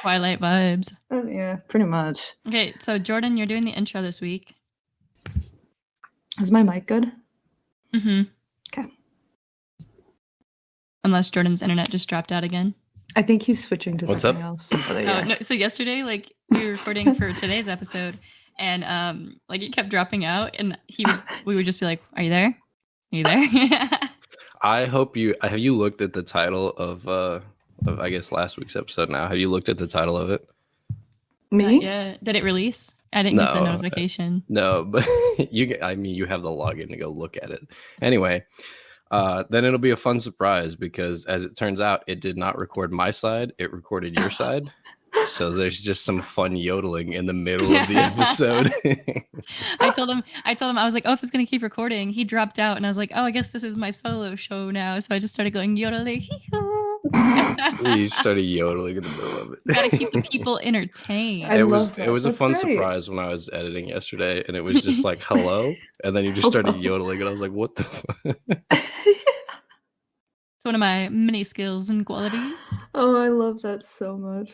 Twilight vibes. Yeah, pretty much. Okay, so Jordan, you're doing the intro this week. Is my mic good? Mm-hmm. Okay. Unless Jordan's internet just dropped out again. I think he's switching to something else. No, so yesterday, like, we were recording for today's episode, and like it kept dropping out, and we would just be like, "Are you there? Are you there?" I hope you have you looked at the title of I guess last week's episode now. Have you looked at the title of it? Me? Yeah. Did it release? I didn't get the notification. No, but you have the login to go look at it. Anyway, then it'll be a fun surprise because as it turns out, it did not record my side. It recorded your side. So there's just some fun yodeling in the middle of the episode. I told him, I was like, oh, if it's going to keep recording. He dropped out and I was like, oh, I guess this is my solo show now. So I just started going yodeling. You started yodeling in the middle of it. Gotta keep the people entertained. It was a fun surprise when I was editing yesterday, and it was just like hello, and then you just started yodeling, and I was like, what the fuck? It's one of my many skills and qualities. Oh, I love that so much.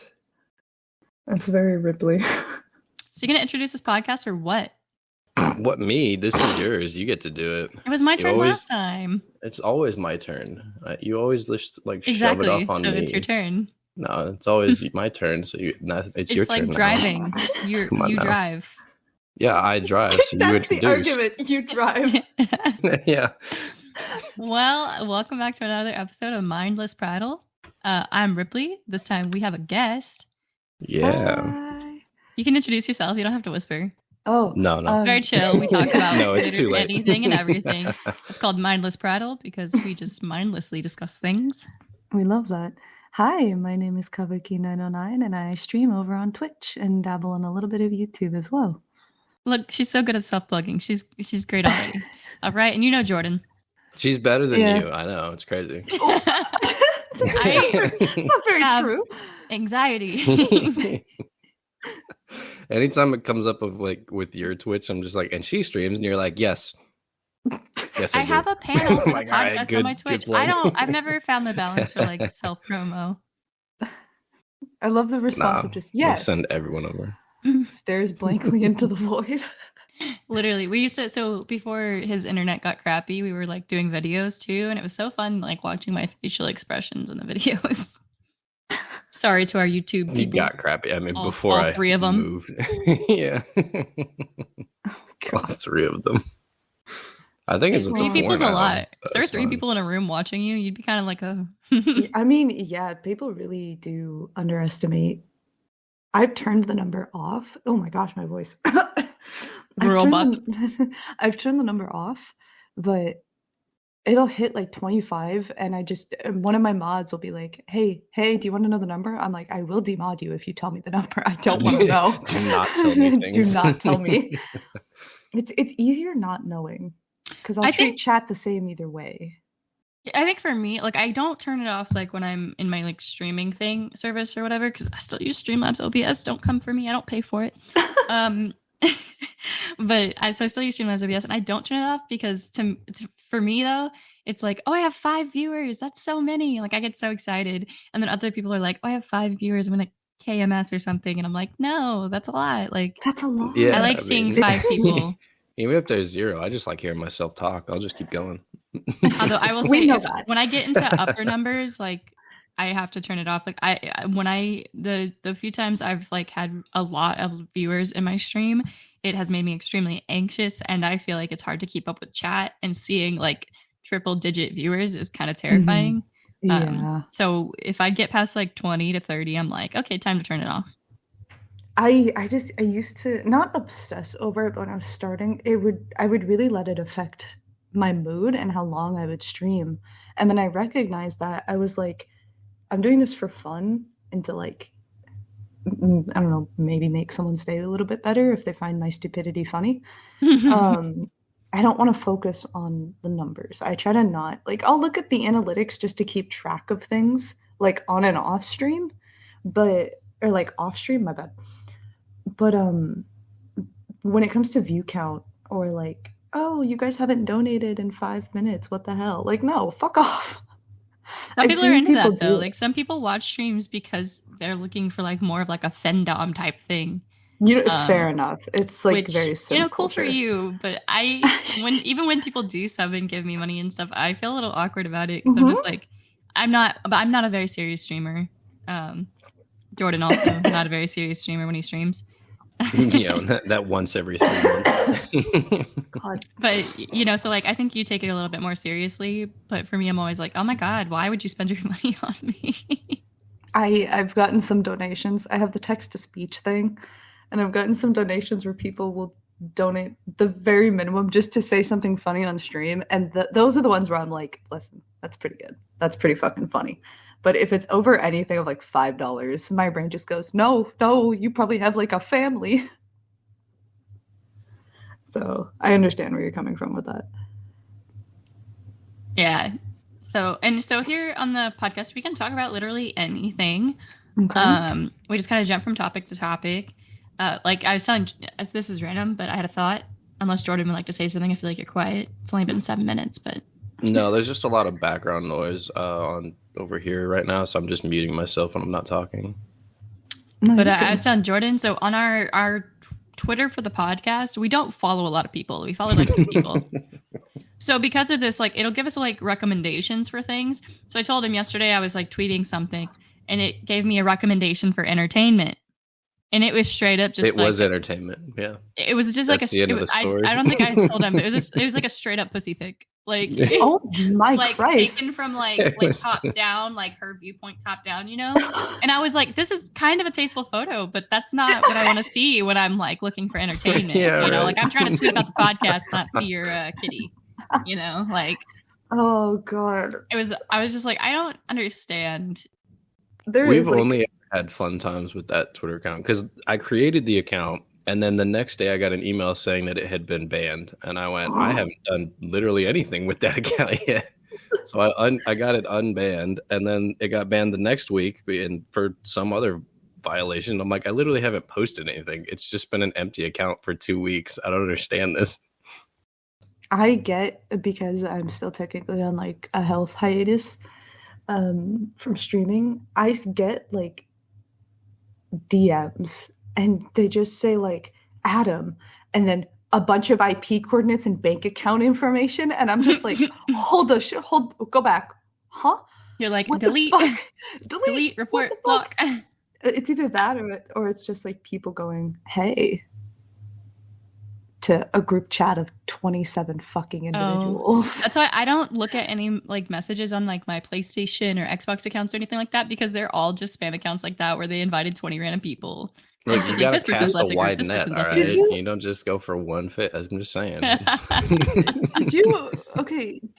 That's very Ripley. So you're gonna introduce this podcast or what? What, me? This is yours. You get to do it. It was my turn last time. It's always my turn. You always just like exactly. shove it off on me. So it's your turn. No, it's always my turn. So it's your turn. It's like driving. You drive. Yeah, I drive. So you introduce. The argument. You drive. Yeah. Well, welcome back to another episode of Mindless Prattle. I'm Ripley. This time we have a guest. Yeah. Hi. You can introduce yourself. You don't have to whisper. Oh no! It's very chill. We talk about it's too late. Anything and everything. It's called Mindless Prattle because we just mindlessly discuss things. We love that. Hi, my name is Kavaki909 and I stream over on Twitch and dabble in a little bit of YouTube as well. Look, she's so good at self-plugging. She's great already. All right, and you know Jordan. She's better than you. I know, it's crazy. It's not very true. Anxiety. Anytime it comes up with your Twitch, I'm just like, and she streams, and you're like, yes, I have a panel for the podcast on my Twitch. I've never found the balance for like self promo. I love the response of just yes. We'll send everyone over. Stares blankly into the void. Literally, we used to. So before his internet got crappy, we were like doing videos too, and it was so fun, like watching my facial expressions in the videos. Sorry to our YouTube people. You got crappy. I mean, before all three of them moved. Yeah. All three of them. I think it's 3 people's a lot. If there are 3 people in a room watching you, you'd be kind of like, oh. I mean, yeah, people really do underestimate. I've turned the number off. Oh my gosh, my voice. I've turned the number off, but it'll hit like 25 and one of my mods will be like, hey, do you want to know the number? I'm like, I will demod you if you tell me the number. I don't want to know. Do not tell me things. Do not tell me. It's easier not knowing because I treat chat the same either way. I think for me, like I don't turn it off like when I'm in my like streaming service or whatever because I still use Streamlabs OBS. Don't come for me. I don't pay for it. But I still use Streamlabs OBS and I don't turn it off because for me though, it's like, oh, I have 5 viewers. That's so many. Like I get so excited. And then other people are like, oh, I have 5 viewers. I'm in a KMS or something. And I'm like, no, that's a lot. Like that's a lot. Yeah, I like seeing 5 people. Even if there's 0, I just like hearing myself talk. I'll just keep going. Although I will say when I get into upper numbers, like I have to turn it off. Like the few times I've like had a lot of viewers in my stream, it has made me extremely anxious and I feel like it's hard to keep up with chat and seeing like triple digit viewers is kind of terrifying. Mm-hmm. Yeah. So if I get past like 20 to 30, I'm like, okay, time to turn it off. I used to not obsess over it when I was starting. I would really let it affect my mood and how long I would stream. And then I recognized that I was like, I'm doing this for fun and to like, I don't know, maybe make someone's day a little bit better if they find my stupidity funny. I don't want to focus on the numbers. I try to not like, I'll look at the analytics just to keep track of things like on and off stream, or like off stream, my bad. But when it comes to view count or like, oh, you guys haven't donated in 5 minutes, what the hell? Like, no, fuck off. Some people are into that though. Like some people watch streams because they're looking for like more of like a fendom type thing. Fair enough. It's like which, very simple. Cool for you, but even when people do sub and give me money and stuff, I feel a little awkward about it because I'm just like, I'm not a very serious streamer. Jordan also not a very serious streamer when he streams. That once every 3 months. God. But so like I think you take it a little bit more seriously. But for me, I'm always like, oh my God, why would you spend your money on me? I've gotten some donations. I have the text to speech thing, and I've gotten some donations where people will donate the very minimum just to say something funny on stream, and those are the ones where I'm like, listen, that's pretty good. That's pretty fucking funny. But if it's over anything of like $5, my brain just goes, no, you probably have like a family. So I understand where you're coming from with that. Yeah. So here on the podcast, we can talk about literally anything. Okay. We just kind of jump from topic to topic. Like I was telling, this is random, but I had a thought. Unless Jordan would like to say something, I feel like you're quiet. It's only been 7 minutes, but. No, there's just a lot of background noise on over here right now, so I'm just muting myself when I'm not talking. But I was telling Jordan, so on our Twitter for the podcast, we don't follow a lot of people. We follow like 2 people. So because of this, like it'll give us like recommendations for things. So I told him yesterday I was like tweeting something, and it gave me a recommendation for entertainment. And it was straight up just. It was entertainment, yeah. It was just That's like the end of the story. I don't think I told him, but it was like a straight up pussy pic. Like, oh my like Christ. Taken from like top down, like her viewpoint top down, And I was like, this is kind of a tasteful photo, but that's not what I want to see when I'm like looking for entertainment. Right. Like I'm trying to tweet about the podcast, not see your kitty. Like. Oh God. I was just like, I don't understand. We've only had fun times with that Twitter account because I created the account. And then the next day I got an email saying that it had been banned. And I went, I haven't done literally anything with that account yet. So I got it unbanned. And then it got banned the next week for some other violation. I'm like, I literally haven't posted anything. It's just been an empty account for 2 weeks. I don't understand this. I get, because I'm still technically on like a health hiatus from streaming, I get like DMs. And they just say like Adam, and then a bunch of IP coordinates and bank account information, and I'm just like, go back, huh? You're like, what delete, report, block. It's either that or it's just like people going, hey, to a group chat of 27 fucking individuals. That's why I don't look at any like messages on like my PlayStation or Xbox accounts or anything like that, because they're all just spam accounts like that where they invited 20 random people. Look, you gotta cast a wide net, all right? You don't just go for one fit. I'm just saying. Do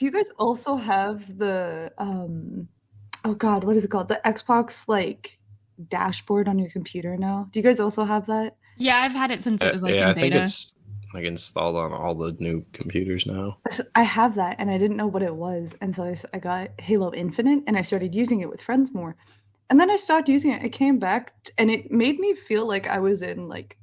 you guys also have the oh God, what is it called? The Xbox like dashboard on your computer now? Do you guys also have that? Yeah, I've had it since it was like in beta. I think it's like installed on all the new computers now. So I have that, and I didn't know what it was, and so I got Halo Infinite, and I started using it with friends more. And then I stopped using it. It came back, and it made me feel like I was in like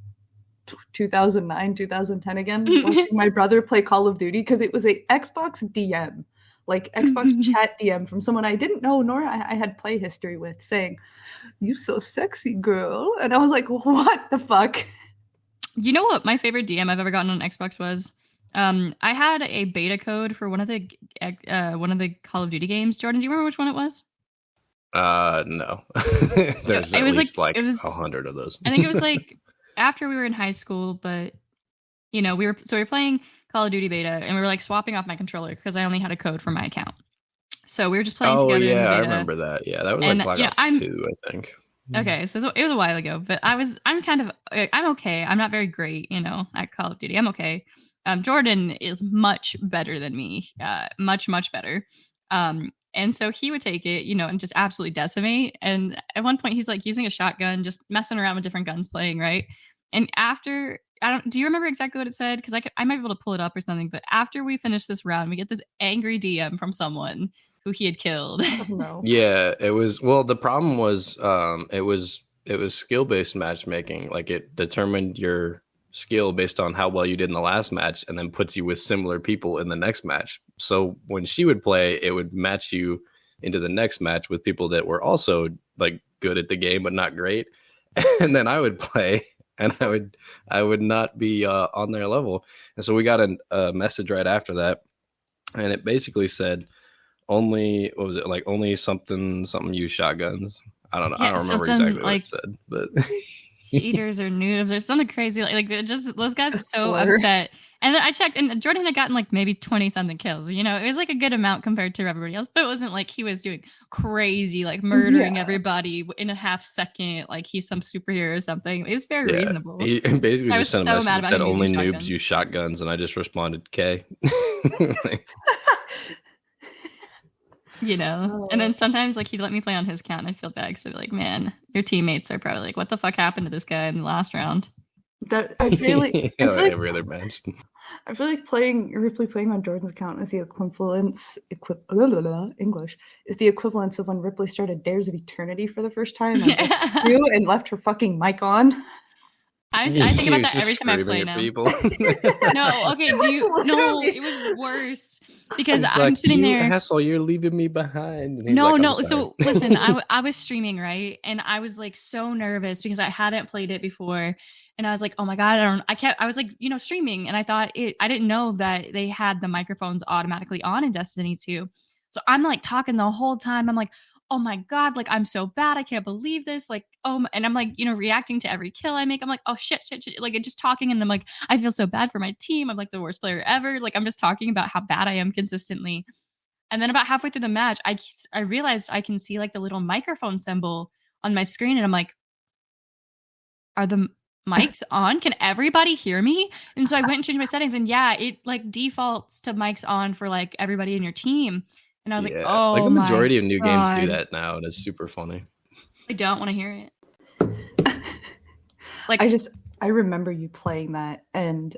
2009, 2010 again, watching my brother play Call of Duty, because it was a Xbox DM, like Xbox chat DM from someone I didn't know nor I had play history with, saying, "You so sexy, girl." And I was like, what the fuck? You know what my favorite DM I've ever gotten on Xbox was? I had a beta code for one of the Call of Duty games. Jordan, do you remember which one it was? No. There's at least like 100 of those. I think it was like after we were in high school, but we were playing Call of Duty beta, and we were like swapping off my controller because I only had a code for my account. So we were just playing together. Oh yeah, I remember that. Yeah, that was like Black Ops 2, I think. Okay, so it was a while ago, but I'm okay. I'm not very great, at Call of Duty. I'm okay. Jordan is much better than me. Much better. And so he would take it, and just absolutely decimate. And at one point he's like using a shotgun, just messing around with different guns playing, right? And after, do you remember exactly what it said? Because I might be able to pull it up or something. But after we finish this round, we get this angry DM from someone who he had killed. Oh, no. Yeah, it was, well, the problem was it was skill-based matchmaking. Like it determined your skill based on how well you did in the last match, and then puts you with similar people in the next match. So when she would play, it would match you into the next match with people that were also like good at the game but not great, and then I would play and I would not be on their level. And so we got a message right after that, and it basically said only, what was it, like only something use shotguns. I don't know. I don't remember exactly what it said, but eaters or noobs or something crazy. Like just those guys are so upset. And then I checked, and Jordan had gotten like maybe 20 something kills. You know, it was like a good amount compared to everybody else, but it wasn't like he was doing crazy, like murdering everybody in a half second, like he's some superhero or something. It was very reasonable. He basically just sent a message that only noobs use shotguns, and I just responded, K. You know, and then sometimes like he'd let me play on his account and I feel bad because like, man, your teammates are probably like, what the fuck happened to this guy in the last round? I feel like every other match. I feel like Ripley playing on Jordan's account is the English is the equivalence of when Ripley started Dares of Eternity for the first time and left her fucking mic on. I think about that every time I play now. No, okay. No, it was worse because I'm sitting there. Asshole, you're leaving me behind. No. So listen, I was streaming, right, and I was like so nervous because I hadn't played it before, and I was like, oh my god, I was like, you know, streaming, and I thought I didn't know that they had the microphones automatically on in Destiny 2. So I'm like talking the whole time. I'm like, oh my god, like I'm so bad, I can't believe this, like, oh, and I'm like, you know, reacting to every kill I make. I'm like, oh shit, like just talking, and I'm like, I feel so bad for my team, I'm like the worst player ever, like I'm just talking about how bad I am consistently. And then about halfway through the match, I realized I can see like the little microphone symbol on my screen, and I'm like, are the mics on? Can everybody hear me? And so I went and changed my settings, and it like defaults to mics on for like everybody in your team. And I was like, oh, like a majority of new games do that now, and it's super funny. I don't want to hear it. Like I remember you playing that, and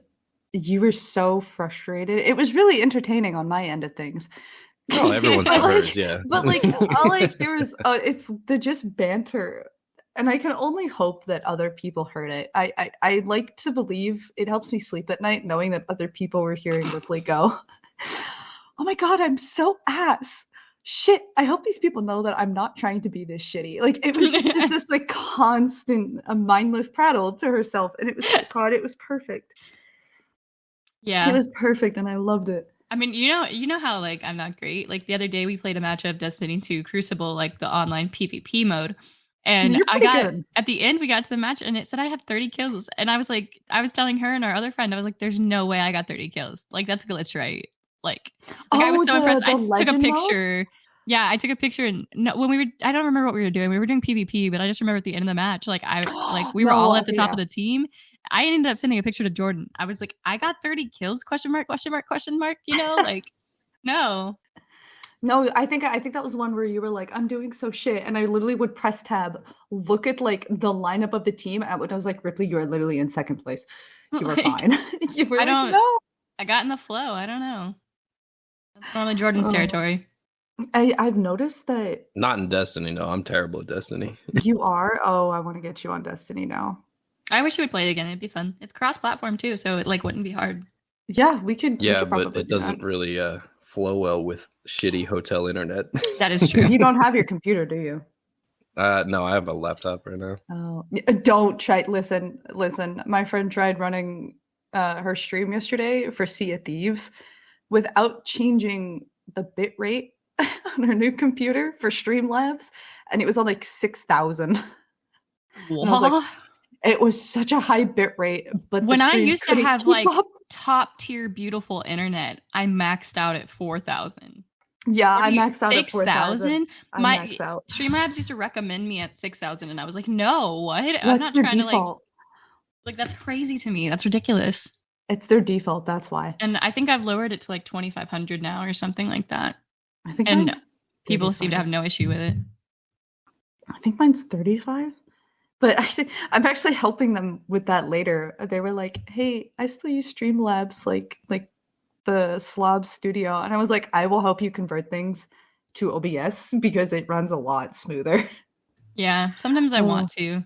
you were so frustrated. It was really entertaining on my end of things. Oh, everyone's hers, yeah. But like all I hear is it's the just banter. And I can only hope that other people heard it. I like to believe it helps me sleep at night knowing that other people were hearing Ripley go, oh my god, I'm so ass. Shit, I hope these people know that I'm not trying to be this shitty. Like it was just like constant mindless prattle to herself, and it was it was perfect. Yeah, it was perfect, and I loved it. I mean, you know how like I'm not great. Like the other day we played a match of Destiny 2 Crucible, like the online PvP mode. And I got good. At the end, we got to the match and it said I had 30 kills. And I was like, I was telling her and our other friend, I was like, there's no way I got 30 kills. Like, that's glitch, right? Like I was so impressed. I took a picture. Mode? Yeah, I took a picture. And when I don't remember what we were doing. We were doing PvP, but I just remember at the end of the match, like we were all at the top of the team. I ended up sending a picture to Jordan. I was like, I got 30 kills, question mark, you know, like, no. No, I think that was one where you were like, I'm doing so shit. And I literally would press tab, look at like the lineup of the team. I was like, Ripley, you are literally in second place. You were fine. You were no. I got in the flow. I don't know. That's normally Jordan's territory. I've noticed that. Not in Destiny, no. I'm terrible at Destiny. You are? Oh, I want to get you on Destiny now. I wish you would play it again. It'd be fun. It's cross-platform too, so it like wouldn't be hard. Yeah, we could. Yeah, but it doesn't really flow well with shitty hotel internet. That is true. You don't have your computer, do you? No, I have a laptop right now. Oh, don't try. Listen. My friend tried running her stream yesterday for Sea of Thieves without changing the bit rate on her new computer for Streamlabs, and it was on like 6,000. Like, it was such a high bit rate, but when I used to have like top tier beautiful internet, I maxed out at 4,000. Yeah, I maxed out 6,000. My Streamlabs used to recommend me at 6,000, and I was like, no, what? I'm not trying to like that's crazy to me. That's ridiculous. It's their default. That's why. And I think I've lowered it to like 2,500 now or something like that. I think, and people seem to have no issue with it. I think mine's 35. But I'm actually helping them with that later. They were like, hey, I still use Streamlabs, like the Slob Studio. And I was like, I will help you convert things to OBS because it runs a lot smoother. Yeah, sometimes I want to.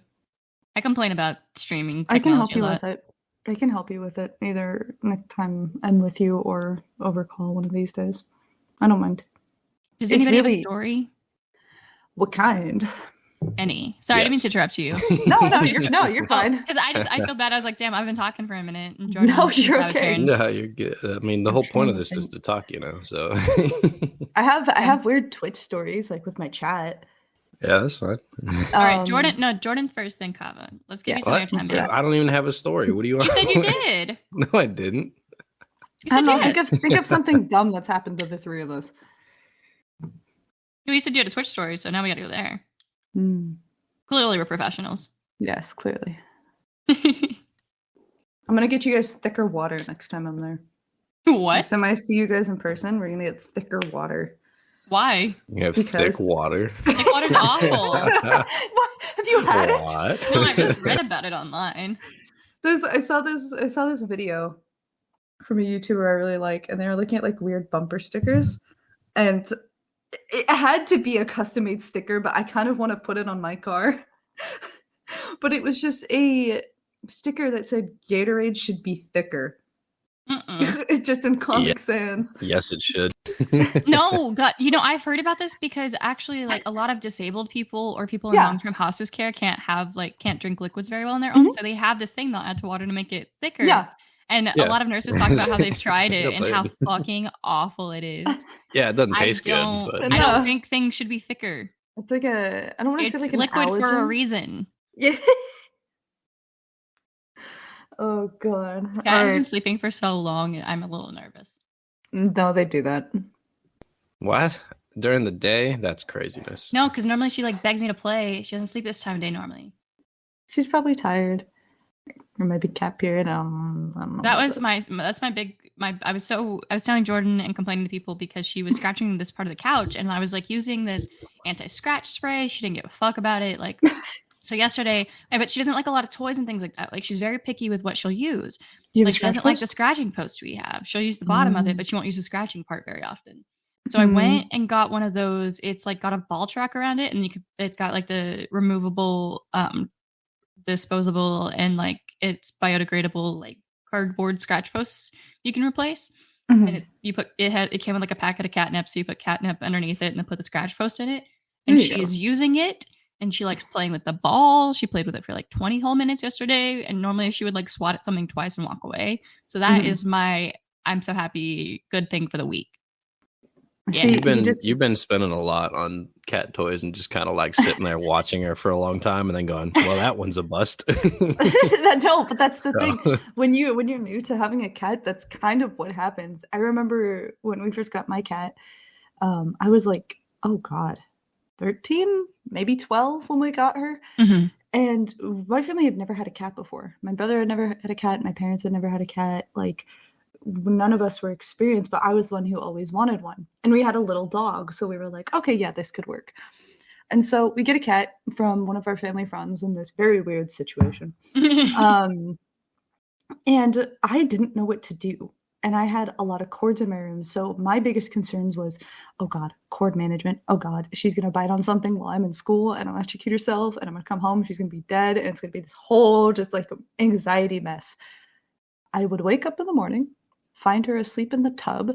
I complain about streaming technology. I can help you with it. I can help you with it either next time I'm with you or over call one of these days. I don't mind. Does anybody have a story? What kind? Any. Sorry, I didn't mean to interrupt you. You're fine. Because I feel bad. I was like, damn, I've been talking for a minute. And Jordan, you're okay. No, you're good. I mean, the whole point of this is to talk, so. I have weird Twitch stories, like with my chat. Yeah, that's fine. All right, Jordan first, then Kava. Let's give you some airtime. Yeah. I don't even have a story. What do you want? You said you did. No, I didn't. You said yes. Think of something dumb that's happened to the three of us. You said you had a Twitch story, so now we got to go there. Clearly, we're professionals. Yes, clearly. I'm gonna get you guys thicker water next time I'm there. What? Next time I see you guys in person, we're gonna get thicker water. Why? You have thick water. Thick water's awful. What? Have you had it? No, I just read about it online. I saw this video from a YouTuber I really like, and they were looking at like weird bumper stickers, and it had to be a custom-made sticker, but I kind of want to put it on my car. But it was just a sticker that said Gatorade should be thicker. Just in Comic Sans. Yes, it should. No, God, I've heard about this because actually, like, a lot of disabled people or people in long-term hospice care can't drink liquids very well on their own. So they have this thing they'll add to water to make it thicker. Yeah. And a lot of nurses talk about how they've tried it and how fucking awful it is. Yeah, it doesn't taste good. But... I don't think things should be thicker. It's like I don't want to say like an liquid allergen. for a reason. Yeah. Oh God. Kat has been sleeping for so long. I'm a little nervous. No, they do that. What? During the day? That's craziness. No, because normally she like begs me to play. She doesn't sleep this time of day normally. She's probably tired. Or maybe cat period. I don't know. That's my big I was telling Jordan and complaining to people because she was scratching this part of the couch and I was like using this anti-scratch spray. She didn't give a fuck about it. Like so yesterday, but she doesn't like a lot of toys and things like that. Like she's very picky with what she'll use. Like she doesn't like the scratching post we have. She'll use the bottom of it, but she won't use the scratching part very often. So I went and got one of those. It's like got a ball track around it, and it's got like the removable, disposable, and like it's biodegradable like cardboard scratch posts you can replace. And it came with like a packet of catnip, so you put catnip underneath it and then put the scratch post in it. And she is using it. And she likes playing with the ball. She played with it for like 20 whole minutes yesterday. And normally she would like swat at something twice and walk away. So that is my I'm so happy good thing for the week. Yeah. You've been spending a lot on cat toys and just kind of like sitting there watching her for a long time and then going, well, that one's a bust. No, but that's the thing. When you're new to having a cat, that's kind of what happens. I remember when we first got my cat, I was like, oh God, 13, maybe 12 when we got her. And my family had never had a cat before. My brother had never had a cat. My parents had never had a cat. Like none of us were experienced, but I was the one who always wanted one. And we had a little dog. So we were like, okay, yeah, this could work. And so we get a cat from one of our family friends in this very weird situation. And I didn't know what to do. And I had a lot of cords in my room. So my biggest concerns was, oh God, cord management. Oh God, she's going to bite on something while I'm in school and electrocute herself. And I'm going to come home. She's going to be dead. And it's going to be this whole just like anxiety mess. I would wake up in the morning, find her asleep in the tub,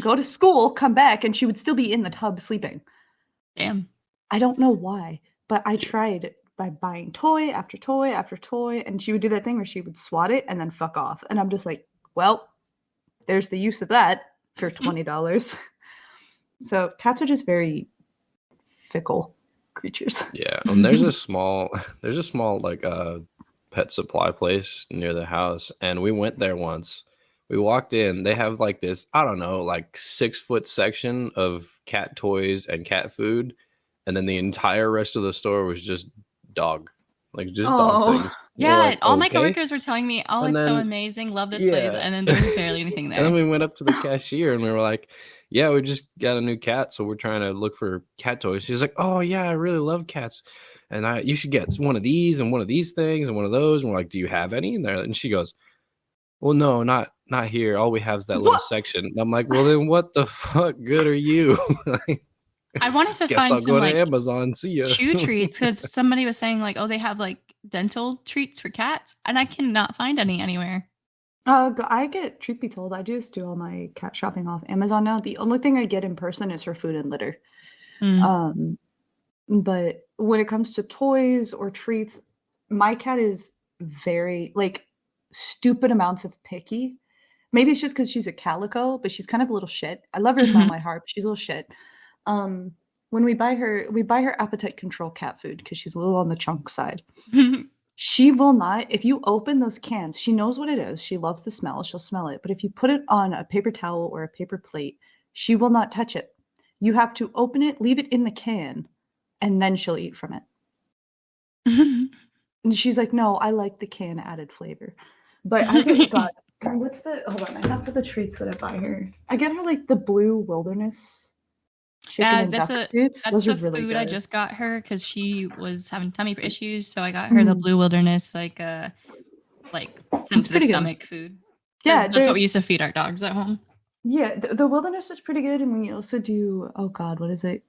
go to school, come back, and she would still be in the tub sleeping. Damn. I don't know why, but I tried by buying toy after toy after toy. And she would do that thing where she would swat it and then fuck off. And I'm just like, well, there's the use of that for $20. So cats are just very fickle creatures. Yeah, and there's a small like pet supply place near the house, and we went there once. We walked in. They have like this, I don't know, like 6-foot section of cat toys and cat food, and then the entire rest of the store was just dog. Like just dog things. Yeah, like, all my coworkers were telling me, "Oh, it's so amazing, love this place," and then there's barely anything there. And then we went up to the cashier and we were like, "Yeah, we just got a new cat, so we're trying to look for cat toys." She's like, "Oh yeah, I really love cats, and you should get one of these and one of these things and one of those." And we're like, "Do you have any in there?" And she goes, "Well, no, not here. All we have is that little section." And I'm like, "Well, then what the fuck good are you?" I wanted to Guess find I'll some go like to Amazon. See ya. chew treats because somebody was saying like, oh, they have like dental treats for cats, and I cannot find any anywhere. I get, truth be told, I just do all my cat shopping off Amazon now. The only thing I get in person is her food and litter. But when it comes to toys or treats, my cat is very, like, stupid amounts of picky. Maybe it's just because she's a calico, but she's kind of a little shit. I love her with all my heart, but she's a little shit. When we buy her appetite control cat food because she's a little on the chunk side. She will not, if you open those cans, she knows what it is. She loves the smell. She'll smell it. But if you put it on a paper towel or a paper plate, she will not touch it. You have to open it, leave it in the can, and then she'll eat from it. And she's like, no, I like the can added flavor. But I just got, hold on, I have the treats that I buy her. I get her like the blue wilderness chicken and duck treats. That's the really food good. I just got her because she was having tummy issues. So I got her the blue wilderness, like sensitive stomach food. Yeah. That's what we used to feed our dogs at home. Yeah. The wilderness is pretty good. And we also do, oh God, what is it?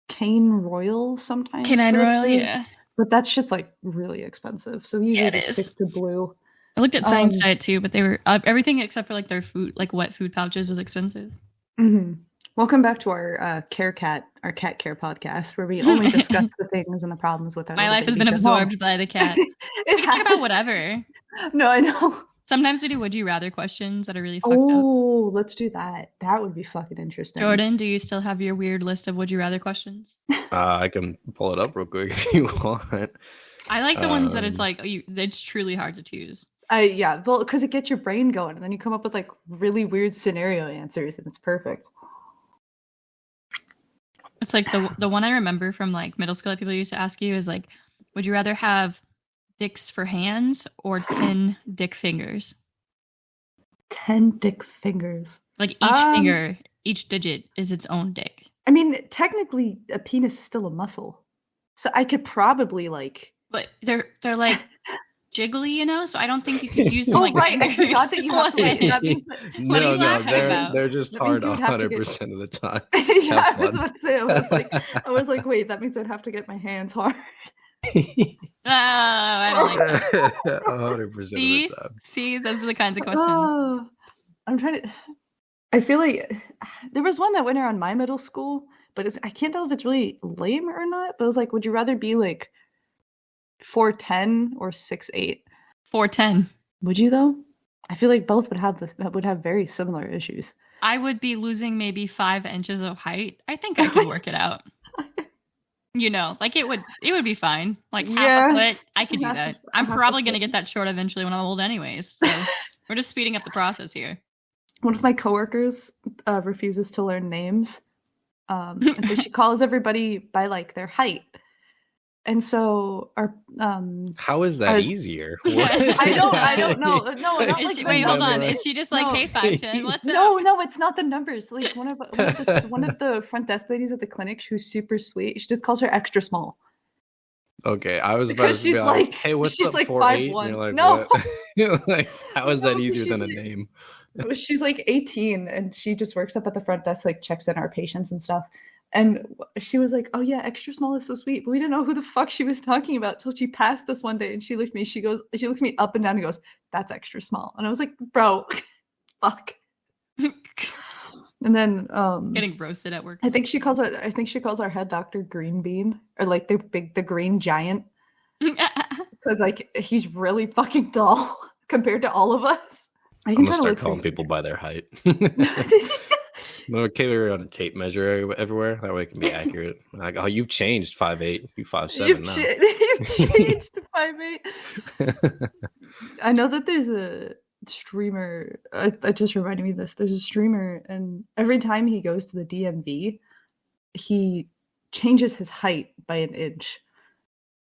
Cane Royal sometimes. Canine Royal, yeah. But that shit's like really expensive. So we usually just stick to blue. I looked at Science Diet too, but they were everything except for like their food, like wet food pouches was expensive. Mm-hmm. Welcome back to our our cat care podcast, where we only discuss the things and the problems with our My life has been absorbed by the cat. We can talk about whatever. No, I know. Sometimes we do would you rather questions that are really fucked up. Oh, let's do that. That would be fucking interesting. Jordan, do you still have your weird list of would you rather questions? I can pull it up real quick if you want. I like the ones that it's like it's truly hard to choose. Yeah, well, because it gets your brain going, and then you come up with like really weird scenario answers, and it's perfect. It's like the one I remember from like middle school that people used to ask you is like, would you rather have dicks for hands or 10 dick fingers? 10 dick fingers. Like each finger, each digit is its own dick. I mean, technically, a penis is still a muscle, so I could probably like. But they're like jiggly, you know. So I don't think you could use them like. Right, I forgot that you have to. That means no, they're just hard 100% of the time. Yeah, I was about to say. I was like, wait, that means I'd have to get my hands hard. I don't like that. 100% of the time. See, those are the kinds of questions. I'm trying to. I feel like there was one that went around my middle school, but I can't tell if it's really lame or not. But it was like, would you rather be like 4'10" or 6'8"? 4'10". Would you though? I feel like both would have very similar issues. I would be losing maybe 5 inches of height. I think I could work it out. You know, like it would be fine. Like half a foot, I could do that. I'm probably gonna get that short eventually when I'm old, anyways. So we're just speeding up the process here. One of my coworkers refuses to learn names, and so she calls everybody by like their height. And so our how is that easier? I don't know. No, not like wait, hold on. Is she just like, hey, 5'10"? What's up? No, it's not the numbers. Like one of the front desk ladies at the clinic, who's super sweet. She just calls her extra small. Okay, I was about to be like, hey, what's she's up, like 4'8"? 5'1". You're like, no, you're like, how is that easier than a name? She's like 18, and she just works up at the front desk, like checks in our patients and stuff. And she was like, oh yeah, extra small is so sweet. But we didn't know who the fuck she was talking about till she passed us one day, and she looked me. She looks me up and down and goes, that's extra small. And I was like, bro, fuck. And then getting roasted at work. I think she calls our head doctor Green Bean, or like the green giant, because like he's really fucking tall compared to all of us. I'm gonna start calling people by their height. No, carry around a tape measure everywhere. That way it can be accurate. Like, oh, you've changed 5'8", you 5'7" now. You've changed 5'8". I know that there's a streamer. I just reminded me of this. There's a streamer, and every time he goes to the DMV, he changes his height by an inch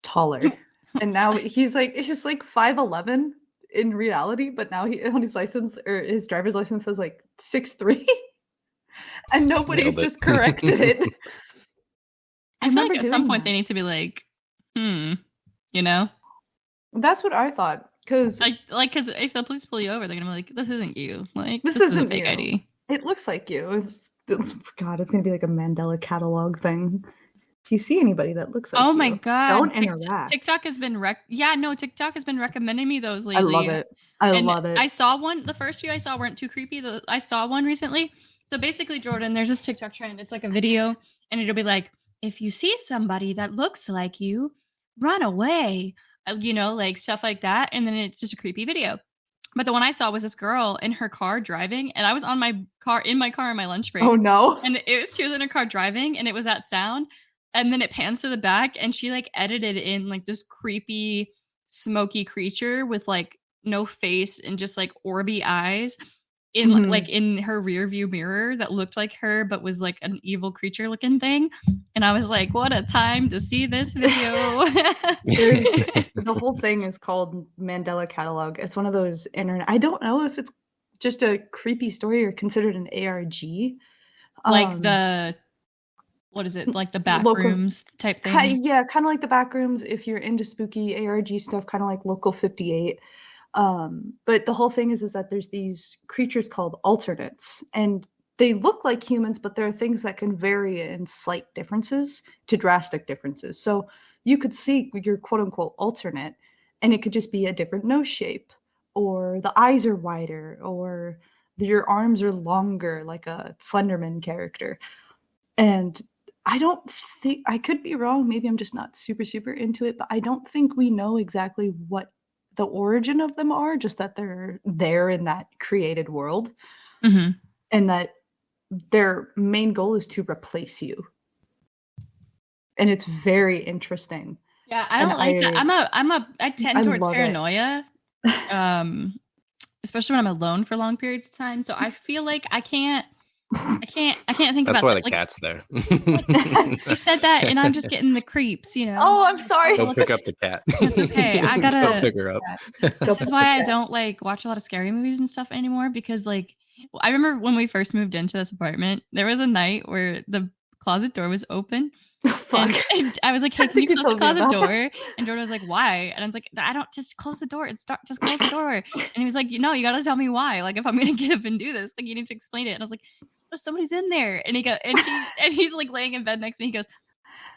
taller. And now he's like 5'11" in reality, but now he on his license or his driver's license says like 6'3". And nobody's just corrected it. I feel like at some point they need to be like, you know? That's what I thought. Because if the police pull you over, they're gonna be like, "This isn't you. Like, this isn't fake ID. It looks like you." It's gonna be like a Mandela catalog thing. If you see anybody that looks like, oh my god, don't interact. TikTok has been TikTok has been recommending me those lately. I love it. I love it. I saw one. The first few I saw weren't too creepy. I saw one recently. So basically, Jordan, there's this TikTok trend. It's like a video, and it'll be like, if you see somebody that looks like you, run away, like stuff like that. And then it's just a creepy video. But the one I saw was this girl in her car driving, and I was in my car in my lunch break. Oh no. And she was in her car driving, and it was that sound. And then it pans to the back, and she like edited in like this creepy, smoky creature with like no face and just like orby eyes in like in her rear view mirror that looked like her, but was like an evil creature looking thing. And I was like, what a time to see this video. The whole thing is called Mandela Catalog. It's one of those internet. I don't know if it's just a creepy story or considered an ARG. Like what is it? Like the Backrooms type thing? Yeah, kind of like the Backrooms. If you're into spooky ARG stuff, kind of like Local 58. But the whole thing is that there's these creatures called alternates, and they look like humans, but there are things that can vary in slight differences to drastic differences. So you could see your quote unquote alternate, and it could just be a different nose shape, or the eyes are wider, or your arms are longer, like a Slenderman character. And I don't think, I could be wrong, maybe I'm just not super into it, but I don't think we know exactly what the origin of them are, just that they're there in that created world. And that their main goal is to replace you. And it's very interesting. Yeah, I don't like that. I tend towards paranoia. Especially when I'm alone for long periods of time. So I feel like I can't think about That's why that. the cat's there. You said that, and I'm just getting the creeps, Oh, I'm sorry. Go pick up the cat. It's okay. I gotta go pick her up. This is why I don't like watch a lot of scary movies and stuff anymore, because like I remember when we first moved into this apartment, there was a night where the closet door was open. And I was like, hey, can you close the closet door? And Jordan was like, why? And I was like, I don't, just close the door. Just close the door. And he was like, you gotta tell me why. Like, if I'm gonna get up and do this, like, you need to explain it. And I was like, somebody's in there. And he's like laying in bed next to me. He goes,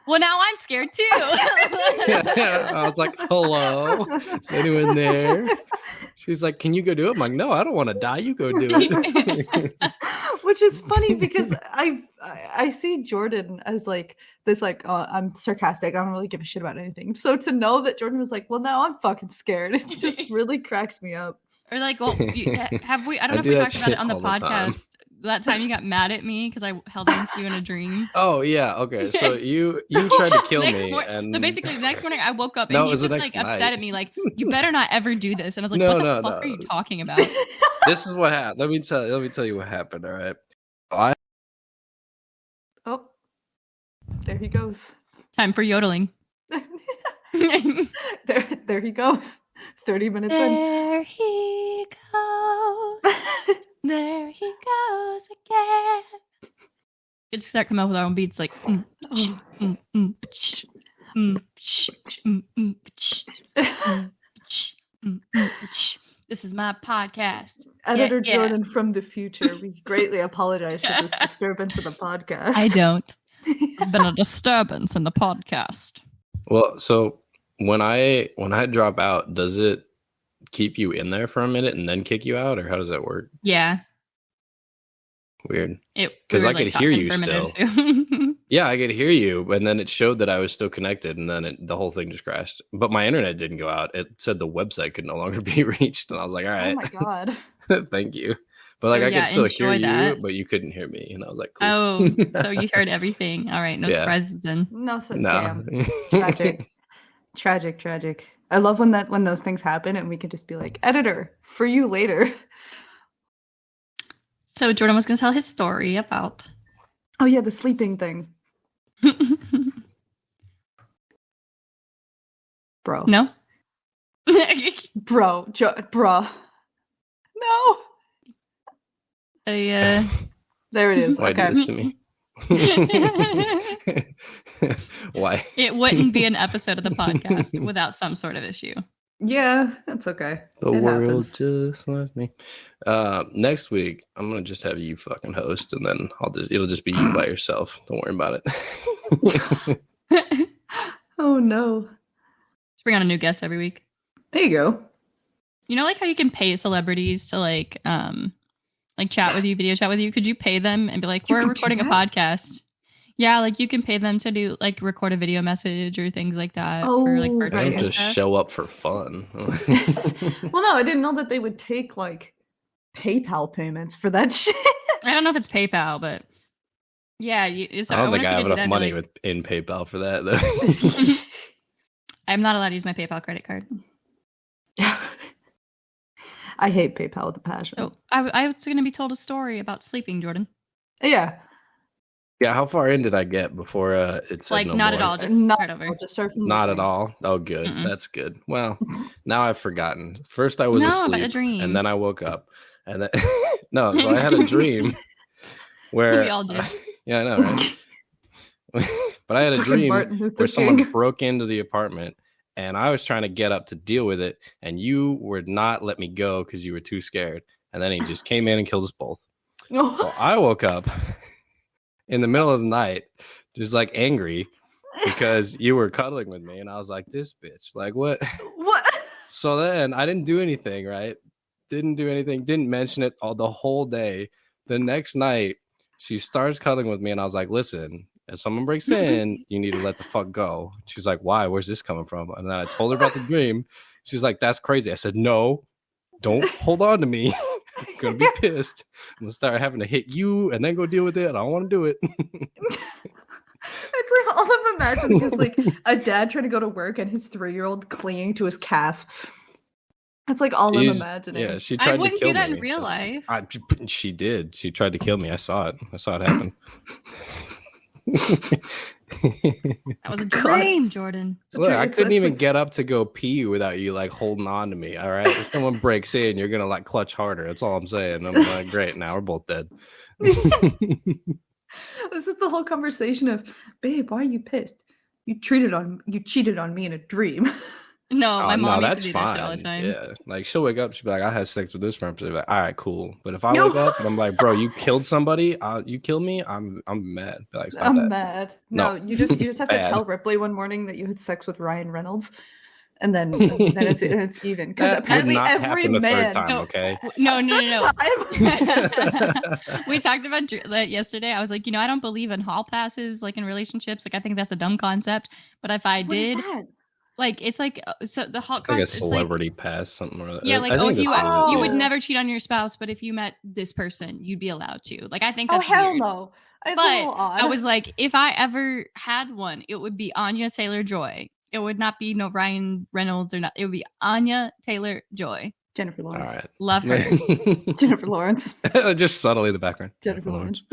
well, now I'm scared too. I was like, hello, is anyone there? She's like, can you go do it? I'm like, no, I don't want to die. You go do it. Which is funny because I see Jordan as like this, like, I'm sarcastic. I don't really give a shit about anything. So to know that Jordan was like, well, now I'm fucking scared. It just really cracks me up. Or like, well, have we? I don't know if we talked about it on the podcast. That time you got mad at me because I held on to you in a dream. Oh yeah, okay. So you tried to kill me, and so basically the next morning I woke up and he was just like upset at me, like, you better not ever do this. And I was like, what the fuck are you talking about? This is what happened. Let me tell you what happened. All right. Oh, there he goes. Time for yodeling. There he goes. 30 minutes there he goes. There he goes again. You just start coming up with our own beats like. This is my podcast. Editor Jordan from the future, we greatly apologize for this disturbance of the podcast. I don't. There's been a disturbance in the podcast. Well, so when I drop out, does it keep you in there for a minute and then kick you out, or how does that work? Yeah. Weird. Because I could hear you still. Yeah, I could hear you, and then it showed that I was still connected, and then the whole thing just crashed. But my internet didn't go out. It said the website could no longer be reached, and I was like, all right. Oh my god. Thank you. But like, I could still hear you, but you couldn't hear me, and I was like, cool. Oh, so you heard everything. All right, no surprises then. No. Damn. Tragic. I love when those things happen, and we can just be like, editor, for you later. So Jordan was going to tell his story about. Oh yeah, the sleeping thing. Bro. No. Bro. No. There it is. Why do this to me? Why? It wouldn't be an episode of the podcast without some sort of issue. Yeah, that's okay. The world just left me. Next week, I'm gonna just have you fucking host, and then it'll just be you by yourself. Don't worry about it. Oh no! Just bring on a new guest every week. There you go. You know, like how you can pay celebrities to like chat with you, video chat with you. Could you pay them and be like, we're recording a podcast? Yeah, like you can pay them to do like record a video message or things like that for like I birthdays don't and just stuff. show up for fun. Well, no, I didn't know that they would take like PayPal payments for that shit. I don't know if it's PayPal, but yeah, I don't think I have enough money in PayPal for that though. I'm not allowed to use my PayPal credit card. I hate PayPal with a passion. So I was going to be told a story about sleeping, Jordan. Yeah. Yeah, how far in did I get before it's like not at all? Just start over. Not at all. Oh, good. That's good. Well, now I've forgotten. First, I was asleep, a dream. and then I woke up, and then no. So I had a dream where we all did. Yeah, I know, right? But I had a dream where someone broke into the apartment, and I was trying to get up to deal with it, and you would not let me go because you were too scared. And then he just came in and killed us both. So I woke up in the middle of the night, just like angry because you were cuddling with me, and I was like, "This bitch, like what?" What? So then I didn't do anything, right? Didn't do anything. Didn't mention it the whole day. The next night, she starts cuddling with me, and I was like, "Listen, if someone breaks in, you need to let the fuck go." She's like, "Why? Where's this coming from?" And then I told her about the dream. She's like, "That's crazy." I said, "No, don't hold on to me. I'm gonna be pissed and start having to hit you and then go deal with it. I don't want to do it." It's like all I'm imagining is like a dad trying to go to work and his 3-year-old clinging to his calf. That's like all I'm imagining. Yeah, she tried to kill me. I wouldn't do that in real life. She did. She tried to kill me. I saw it. I saw it happen. That was a dream, Jordan. Look, I couldn't even get up to go pee without you like holding on to me. All right, if someone breaks in, you're gonna like clutch harder. That's all I'm saying. I'm like, great. Now we're both dead. This is the whole conversation of, babe, why are you pissed? You cheated on me in a dream. No, my mom used to do that shit all the time. Yeah, like she'll wake up, she'll be like, "I had sex with this person." Like, all right, cool. But if I wake up and I'm like, "Bro, you killed somebody. You killed me," I'm mad. Like, stop I'm that. mad. No, you just have to tell Ripley one morning that you had sex with Ryan Reynolds, and then it's even. Because apparently every man. Time, okay? No. We talked about that yesterday. I was like, I don't believe in hall passes, like in relationships. Like, I think that's a dumb concept. But if I did. What is that? Like it's like so the hot like a celebrity pass, something like that. Yeah, like if you would never cheat on your spouse, but if you met this person, you'd be allowed to. Like I think that's hell weird. No. But I was like, if I ever had one, it would be Anya Taylor-Joy. It would not be no Ryan Reynolds or not. It would be Anya Taylor-Joy. Jennifer Lawrence. All right. Love her. Jennifer Lawrence. Just subtly in the background. Jennifer Lawrence.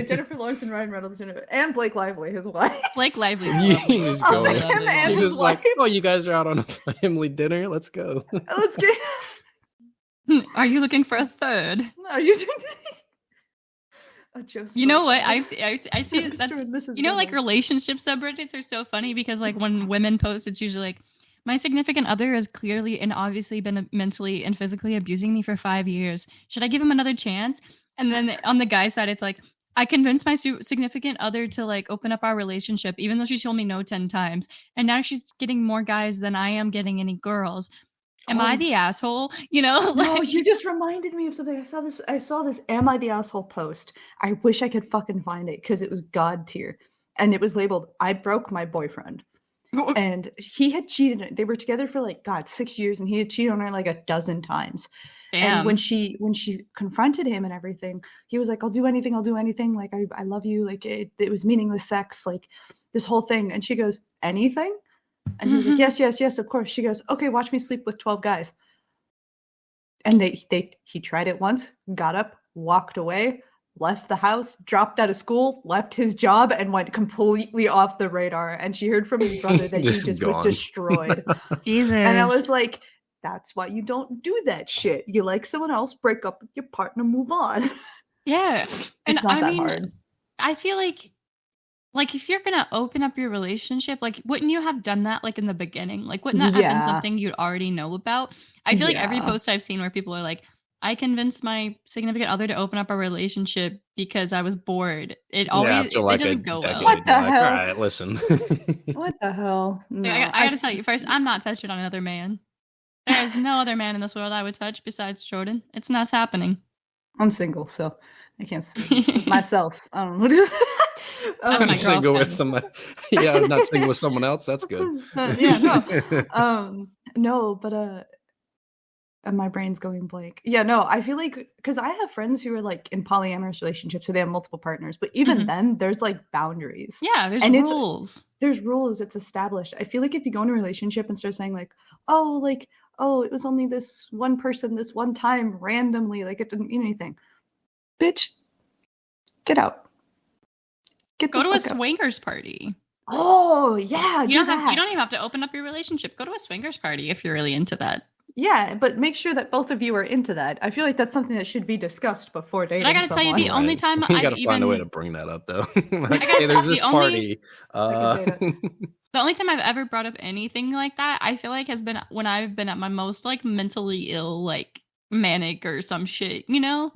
Jennifer Lawrence and Ryan Reynolds and Blake Lively, his wife. Blake Lively. You just go. He's just like, "Oh, you guys are out on a family dinner. Let's go. Let's get. Are you looking for a third? Are you doing? You know what? I see that's like relationship subreddits are so funny because like when women post, it's usually like, my significant other has clearly and obviously been mentally and physically abusing me for 5 years. Should I give him another chance? And then on the guy side, it's like, I convinced my significant other to like open up our relationship, even though she told me no 10 times. And now she's getting more guys than I am getting any girls. Am I the asshole? No, you just reminded me of something. I saw this Am I the Asshole post. I wish I could fucking find it because it was God tier. And it was labeled, I broke my boyfriend. And he had cheated. They were together for 6 years, and he had cheated on her like a dozen times. Damn. And when she confronted him and everything, he was like, I'll do anything. Like, I love you. Like, it was meaningless sex, like this whole thing. And she goes, anything? And he was like, yes, of course. She goes, okay, watch me sleep with 12 guys. And he tried it once, got up, walked away, left the house, dropped out of school, left his job, and went completely off the radar. And she heard from his brother that he just was destroyed. Jesus. And I was like, that's why you don't do that shit. You like someone else, break up with your partner, move on. Yeah. It's not that hard. I feel like if you're going to open up your relationship, like, wouldn't you have done that, like, in the beginning? Like, wouldn't that have been something you'd already know about? I feel like every post I've seen where people are like, I convinced my significant other to open up a relationship because I was bored. It always it doesn't go well. What the hell? All right, listen. What the hell? No, I got to tell you first, I'm not touching on another man. There is no other man in this world I would touch besides Jordan. It's not happening. I'm single, so I can't see myself. I don't know. I'm single with somebody. Yeah, I'm not single with someone else. That's good. No, but and my brain's going blank. Yeah, no, I feel like because I have friends who are like in polyamorous relationships where they have multiple partners, but even then, there's like boundaries. Yeah, there's rules. There's rules. It's established. I feel like if you go in a relationship and start saying like, oh, it was only this one person this one time randomly, like it didn't mean anything. Bitch, get out. Go to a swingers party. Oh yeah, you don't even have to open up your relationship. Go to a swingers party if you're really into that. Yeah, but make sure that both of you are into that. I feel like that's something that should be discussed before dating. But I gotta tell you, the only time you gotta find a way to bring that up, though. Like, hey, there's this party. The only time I've ever brought up anything like that, I feel like, has been when I've been at my most like mentally ill, like manic or some shit, you know?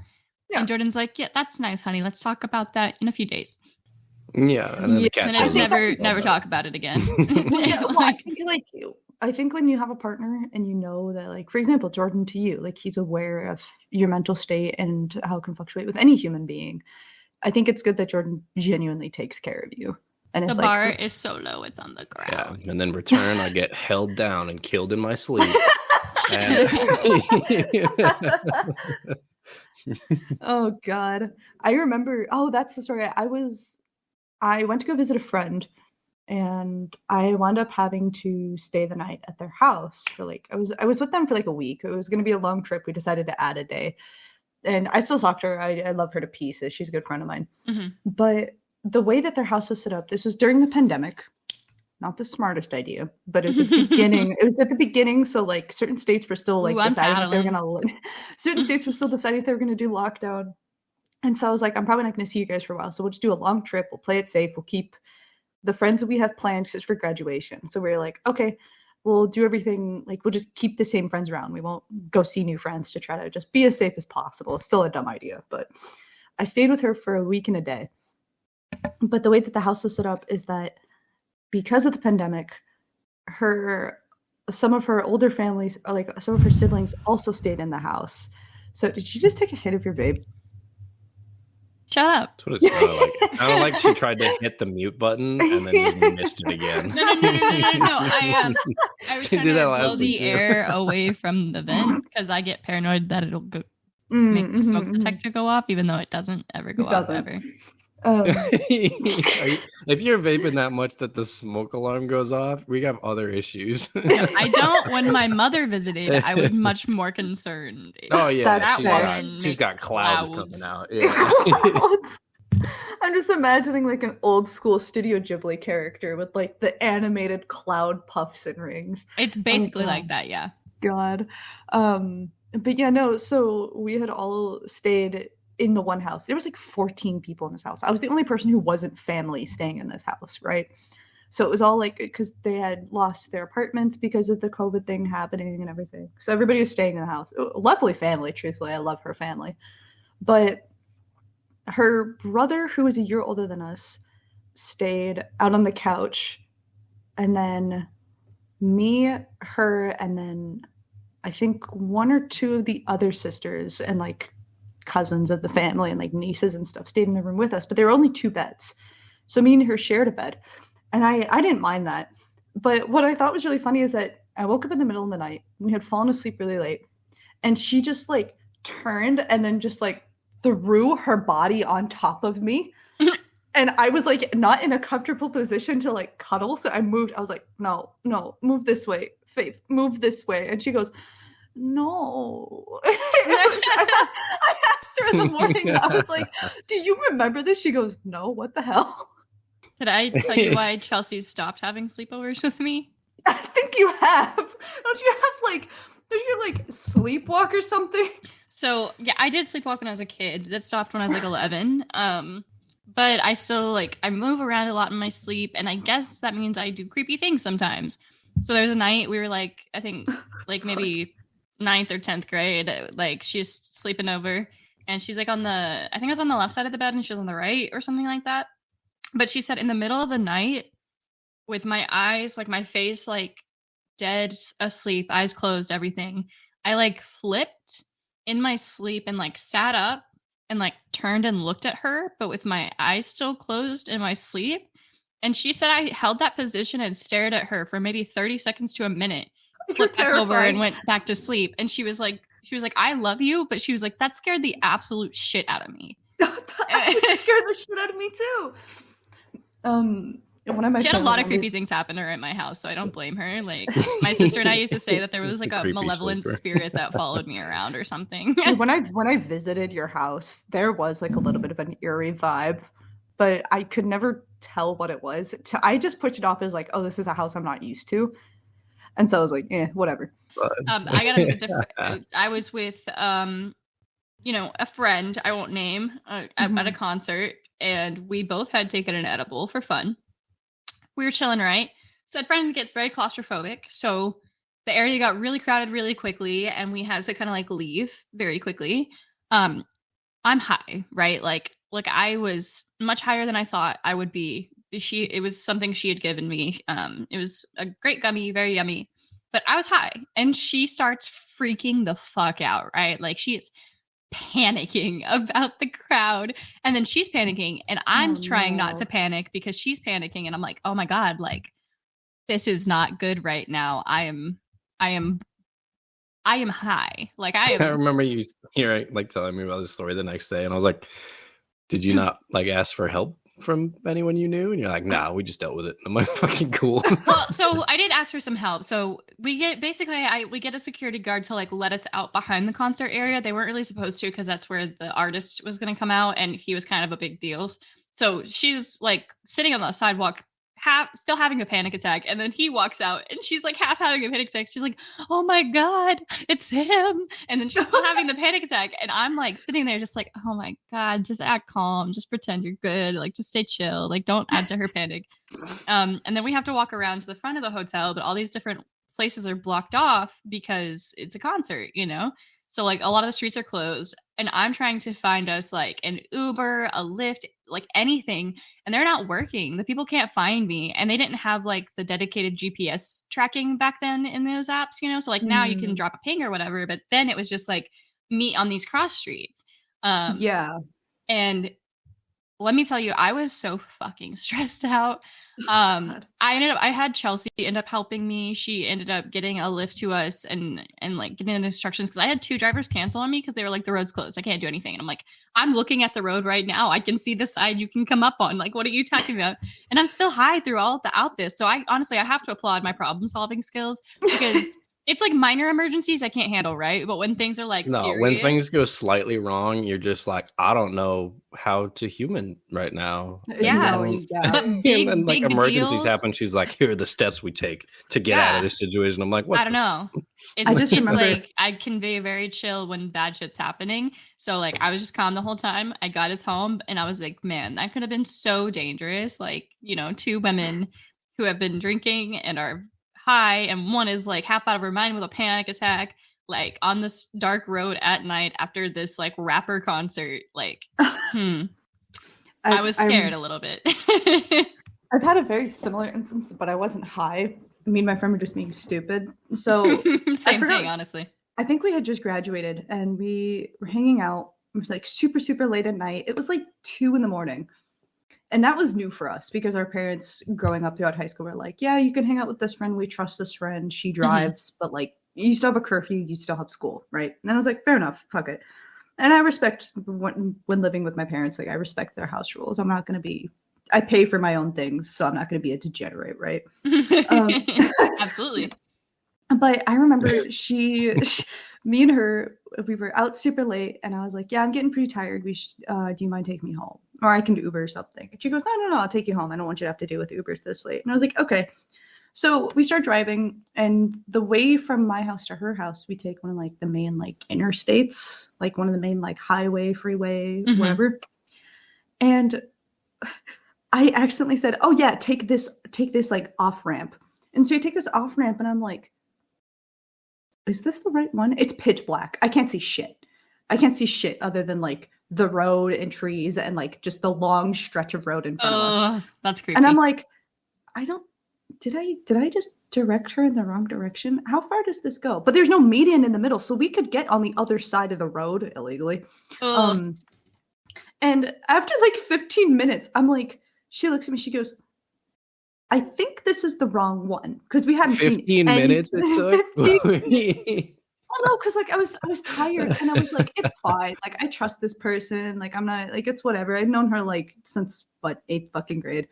Yeah. And Jordan's like, yeah, that's nice, honey. Let's talk about that in a few days. Yeah, and then the cat's never talk about it again. I think when you have a partner and you know that, like, for example, Jordan to you, like, he's aware of your mental state and how it can fluctuate with any human being. I think it's good that Jordan genuinely takes care of you. And the bar is so low, it's on the ground. Yeah, and then return, I get held down and killed in my sleep. Oh, God. I remember, that's the story. I went to go visit a friend. And I wound up having to stay the night at their house for like, I was with them for like a week. It was going to be a long trip. We decided to add a day. And I still talk to her. I love her to pieces. She's a good friend of mine. Mm-hmm. But the way that their house was set up, this was during the pandemic. Not the smartest idea, but it was at the beginning. It was at the beginning. So like certain states were still like deciding that they were going to, certain states were still deciding if they were going to do lockdown. And so I was like, I'm probably not going to see you guys for a while. So we'll just do a long trip. We'll play it safe. We'll keep the friends that we have planned because it's for graduation. So we're like, okay, we'll do everything. Like, we'll just keep the same friends around. We won't go see new friends to try to just be as safe as possible. It's still a dumb idea, but I stayed with her for a week and a day. But the way that the house was set up is that because of the pandemic, some of her older families, or like some of her siblings, also stayed in the house. So did you just take a hit of your vape? Shut up. That's what it sounded like. It sounded like she tried to hit the mute button and then you missed it again. No. I was trying to blow the air away from the vent because I get paranoid that it'll make the smoke detector go off, even though it doesn't ever go off ever. If you're vaping that much that the smoke alarm goes off, we have other issues. I don't. When my mother visited, I was much more concerned. Oh yeah, she's got clouds coming out. Yeah. I'm just imagining like an old school Studio Ghibli character with like the animated cloud puffs and rings. It's basically like that, yeah. God. But yeah, no, so we had all stayed in the one house. There was like 14 people in this house. I was the only person who wasn't family staying in this house, right? So it was all like, because they had lost their apartments because of the COVID thing happening and everything. So everybody was staying in the house. Lovely family, truthfully. I love her family. But her brother, who was a year older than us, stayed out on the couch. And then me, her, and then I think one or two of the other sisters and like cousins of the family and like nieces and stuff stayed in the room with us, but there were only 2 beds. So me and her shared a bed. And I didn't mind that. But what I thought was really funny is that I woke up in the middle of the night and we had fallen asleep really late. And she just like turned and then just like threw her body on top of me. And I was like not in a comfortable position to like cuddle. So I moved. I was like, no, move this way, Faith, move this way. And she goes, no. I asked her in the morning, I was like, do you remember this? She goes, no, what the hell? Did I tell you why Chelsea stopped having sleepovers with me? I think you have. Don't you like sleepwalk or something? So yeah, I did sleepwalk when I was a kid. That stopped when I was like 11. But I still I move around a lot in my sleep, and I guess that means I do creepy things sometimes. So there was a night we were like, I think like maybe 9th or 10th grade, like she's sleeping over and she's like I think I was on the left side of the bed and she was on the right or something like that. But she said in the middle of the night with my eyes, like my face, like dead asleep, eyes closed, everything, I like flipped in my sleep and like sat up and like turned and looked at her, but with my eyes still closed in my sleep. And she said I held that position and stared at her for maybe 30 seconds to a minute, flipped back over and went back to sleep. And she was like, I love you. But she was like, that scared the absolute shit out of me. It scared the shit out of me too. She had a lot of creepy things happen to her at my house, so I don't blame her. Like my sister and I used to say that there was like a malevolent spirit that followed me around or something. When I visited your house, there was like a little bit of an eerie vibe, but I could never tell what it was. I just pushed it off as like, oh, this is a house I'm not used to, and so I was like, whatever. I was with a friend I won't name at a concert, and we both had taken an edible for fun. We were chilling, right? Said friend gets very claustrophobic, so the area got really crowded really quickly, and we had to kind of like leave very quickly. I'm high, right? Like I was much higher than I thought I would be. It was something she had given me. It was a great gummy, very yummy, but I was high, and she starts freaking the fuck out, right? Like she is panicking about the crowd, and then she's panicking, and I'm trying not to panic because she's panicking, and I'm like, oh my god, like this is not good right now. I am high. Like I remember you hearing like telling me about this story the next day, and I was like, did you not like ask for help from anyone you knew? And you're like, nah, we just dealt with it. I'm like, fucking cool. Well, so I did ask for some help. So we get a security guard to like let us out behind the concert area. They weren't really supposed to because that's where the artist was going to come out, and he was kind of a big deal. So she's like sitting on the sidewalk, still having a panic attack, and then he walks out, and she's like half having a panic attack. She's like, oh my god, it's him. And then she's still having the panic attack, and I'm like sitting there just like, oh my god, just act calm, just pretend you're good, like just stay chill, like don't add to her panic. And then we have to walk around to the front of the hotel, but all these different places are blocked off because it's a concert, so like a lot of the streets are closed, and I'm trying to find us like an Uber, a Lyft, like anything, and they're not working. The people can't find me, and they didn't have like the dedicated GPS tracking back then in those apps, so like now you can drop a ping or whatever, but then it was just like meet on these cross streets. And let me tell you, I was so fucking stressed out. I had Chelsea end up helping me. She ended up getting a lift to us and like getting the instructions, because I had 2 drivers cancel on me because they were like, the road's closed, I can't do anything. And I'm like, I'm looking at the road right now, I can see the side you can come up on. Like, what are you talking about? And I'm still high throughout this. So I have to applaud my problem solving skills, because it's like minor emergencies I can't handle, right? But when things are like serious, when things go slightly wrong, you're just like, I don't know how to human right now. Yeah. But big, and then like emergencies deals happen. She's like, here are the steps we take to get out of this situation. I'm like, what? I don't know. It's like I can be very chill when bad shit's happening. So like I was just calm the whole time. I got us home, and I was like, man, that could have been so dangerous. Like, 2 women who have been drinking and are high, and one is like half out of her mind with a panic attack, like on this dark road at night after this like rapper concert. Like I was scared a little bit. I've had a very similar instance, but I wasn't high. Me and my friend were just being stupid. So same thing, honestly. I think we had just graduated, and we were hanging out. It was like super, super late at night. It was like 2 a.m. And that was new for us, because our parents growing up throughout high school were like, yeah, you can hang out with this friend. We trust this friend. She drives, but like you still have a curfew. You still have school, right? And then I was like, fair enough. Fuck it. And I respect when living with my parents, like I respect their house rules. I'm not going to be, I pay for my own things, so I'm not going to be a degenerate, right? Absolutely. But I remember me and her, we were out super late, and I was like, yeah, I'm getting pretty tired. Do you mind taking me home? Or I can do Uber or something. And she goes, no, I'll take you home. I don't want you to have to deal with Ubers this late. And I was like, okay. So we start driving, and the way from my house to her house, we take one of like the main like interstates, like one of the main like highway, freeway, whatever. And I accidentally said, oh yeah, take this like off ramp. And so you take this off ramp, and I'm like, is this the right one? It's pitch black. I can't see shit. Other than like the road and trees and like just the long stretch of road in front of us. That's creepy. And I'm like, did I just direct her in the wrong direction? How far does this go? But there's no median in the middle, so we could get on the other side of the road illegally. And after like 15 minutes, I'm like, she looks at me, she goes, I think this is the wrong one. Because we hadn't 15 minutes it took? 15 minutes. Well, no, because like I was tired and I was like, it's fine. Like I trust this person. Like I'm not like it's whatever. I'd known her like since what 8th fucking grade.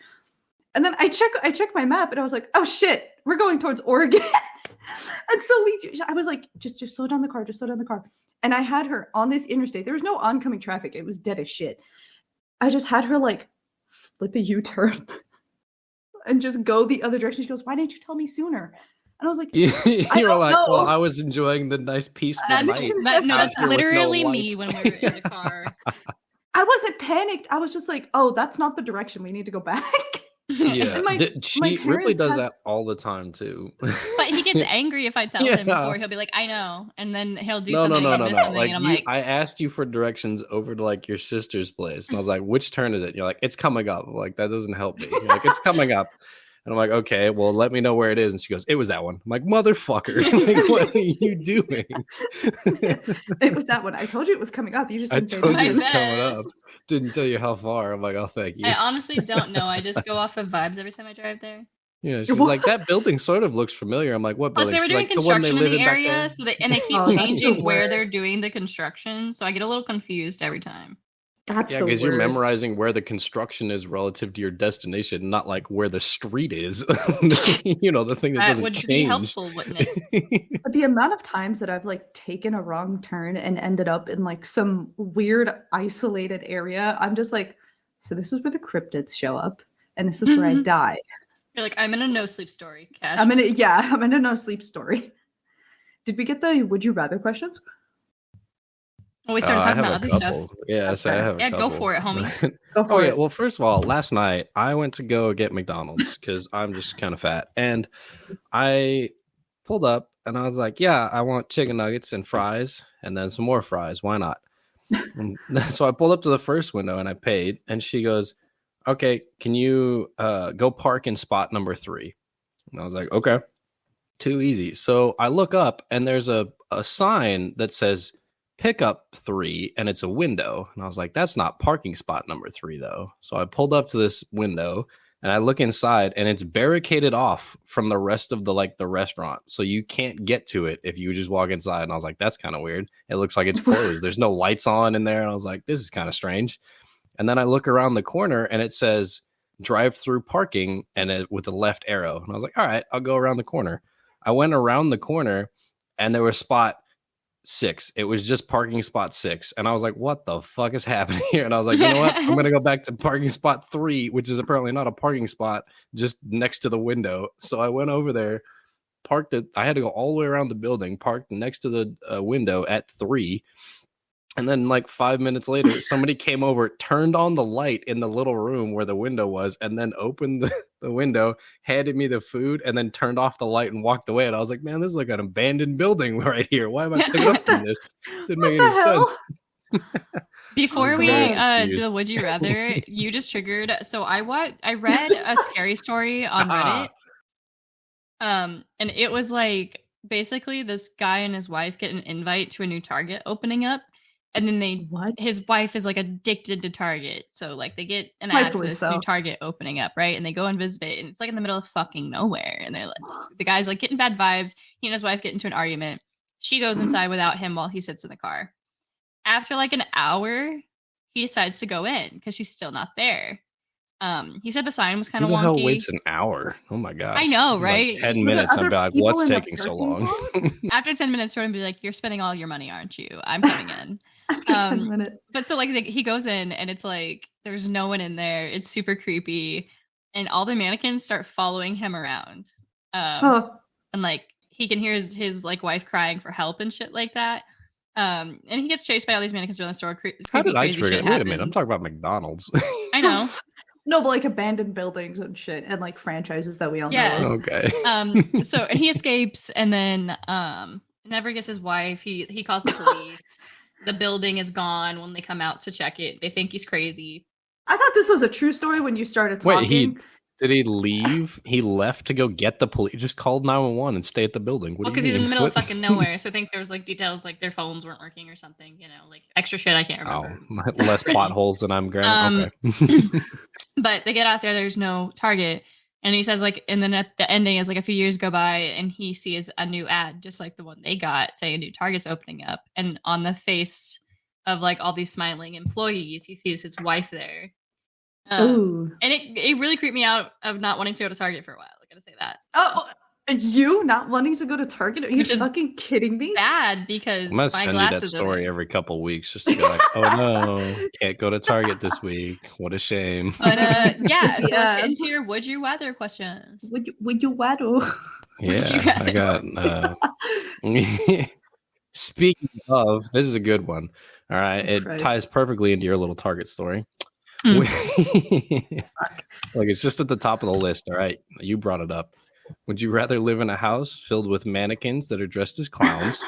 And then I check my map and I was like, oh shit, we're going towards Oregon. And so I was like, just slow down the car, just slow down the car. And I had her on this interstate. There was no oncoming traffic. It was dead as shit. I just had her like flip a U-turn and just go the other direction. She goes, why didn't you tell me sooner? And I was like, you're like, well, I was enjoying the nice peaceful night. That's literally me when we were in the car. I wasn't panicked. I was just like, oh, that's not the direction. We need to go back. Yeah, Ripley does that all the time too. But he gets angry if I tell him before. He'll be like, I know, and then he'll do something. No. Like, and I'm like, I asked you for directions over to like your sister's place, and I was like, which turn is it? And you're like, it's coming up. I'm like, that doesn't help me. You're like, it's coming up. And I'm like, okay, well, let me know where it is. And she goes, it was that one. I'm like, motherfucker. Like, what are you doing? It was that one. I told you it was coming up. You just didn't say it was coming up. Didn't tell you how far. I'm like, oh, thank you. I honestly don't know. I just go off of vibes every time I drive there. Yeah, she's like, that building sort of looks familiar. I'm like, what building? Plus, they were doing construction in the area, so and they keep changing where they're doing the construction. So I get a little confused every time. Because you're memorizing where the construction is relative to your destination, not like where the street is. You know, the thing that doesn't change. That would be helpful, wouldn't it? But the amount of times that I've like taken a wrong turn and ended up in like some weird isolated area, I'm just like, so this is where the cryptids show up, and this is where I died. You're like, I'm in a no sleep story, Cash. I'm in a no sleep story. Did we get the would you rather questions? Oh, we started talking about other stuff. Yeah, so I have a couple. Go for it, homie. Go for it. Well, first of all, last night I went to go get McDonald's because I'm just kind of fat. And I pulled up and I was like, yeah, I want chicken nuggets and fries and then some more fries. Why not? So I pulled up to the first window and I paid. And she goes, okay, can you go park in spot number 3? And I was like, okay, too easy. So I look up and there's a sign that says, pick up 3, and it's a window. And I was like, that's not parking spot number 3 though. So I pulled up to this window and I look inside and it's barricaded off from the rest of the restaurant. So you can't get to it if you just walk inside. And I was like, that's kind of weird. It looks like it's closed. There's no lights on in there. And I was like, this is kind of strange. And then I look around the corner and it says drive-through parking and with a left arrow. And I was like, all right, I'll go around the corner. I went around the corner and there was spot 6. It was just parking spot 6. And I was like, what the fuck is happening here? And I was like, you know what? I'm going to go back to parking spot 3, which is apparently not a parking spot, just next to the window. So I went over there, parked it. I had to go all the way around the building, parked next to the window at 3. And then like 5 minutes later, somebody came over, turned on the light in the little room where the window was, and then opened the window, handed me the food, and then turned off the light and walked away. And I was like, man, this is like an abandoned building right here. Why am I picking up on this? Didn't make any sense. Before we do the would you rather, you just triggered. So I read a scary story on Reddit. And it was like basically this guy and his wife get an invite to a new Target opening up. And then his wife is like addicted to Target. So like they get an ad for this new Target opening up, right? And they go and visit it. And it's like in the middle of fucking nowhere. And they're like, the guy's like getting bad vibes. He and his wife get into an argument. She goes inside without him while he sits in the car. After like an hour, he decides to go in because she's still not there. He said the sign was kind of wonky. Who the hell waits an hour? Oh my gosh. I know, right? Like 10 minutes and I'd be like, what's taking so long? After 10 minutes, you're going to be like, you're spending all your money, aren't you? I'm coming in. After 10 minutes. But so like he goes in and it's like, there's no one in there. It's super creepy. And all the mannequins start following him around. And like he can hear his like wife crying for help and shit like that. And he gets chased by all these mannequins around the store. How did I trigger it? Wait a minute. I'm talking about McDonald's. I know. No, but like abandoned buildings and shit and like franchises that we all know. Okay. So and he escapes and then never gets his wife. He calls the police. The building is gone when they come out to check it. They think he's crazy. I thought this was a true story when you started talking. Wait, Did he leave? He left to go get the police. Just called 911 and stay at the building. Well, because he's in the middle of fucking nowhere. So I think there was like details like their phones weren't working or something. Like extra shit I can't remember. Less potholes than I'm granted. Okay. But they get out there. There's no Target. And he says, like, and then at the ending is like a few years go by and he sees a new ad, just like the one they got, saying a new Target's opening up. And on the face of like all these smiling employees, he sees his wife there. And it really creeped me out of not wanting to go to Target for a while. I gotta say that. So. Oh, you not wanting to go to Target? Are you fucking kidding me? Bad because I'm gonna send you that story every couple weeks just to be like, oh no, can't go to Target this week. What a shame. But yeah, so let's get into your would you rather questions. Would you rather? Yeah, I got. Speaking of, this is a good one. All right, it ties perfectly into your little Target story. Like it's just at the top of the list. All right, you brought it up. Would you rather live in a house filled with mannequins that are dressed as clowns,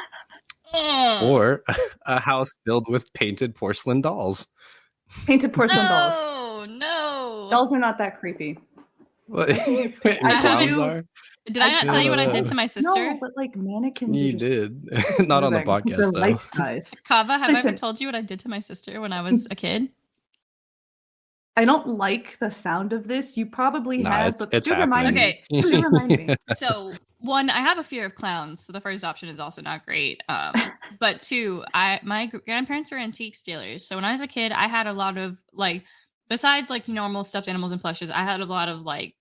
or a house filled with painted porcelain dolls? Painted porcelain dolls. Oh no, dolls are not that creepy. What? Clowns are. Did I not tell you what I did to my sister? No, but like mannequins. You did. Not on the podcast, they're though. Life size. Kava, have I ever told you what I did to my sister when I was a kid? I don't like the sound of this. You probably have, but it's remind me. Okay. Remind me. So, one, I have a fear of clowns, so the first option is also not great. But two, my grandparents are antique dealers, so when I was a kid, I had a lot of like, besides like normal stuffed animals and plushes, I had a lot of like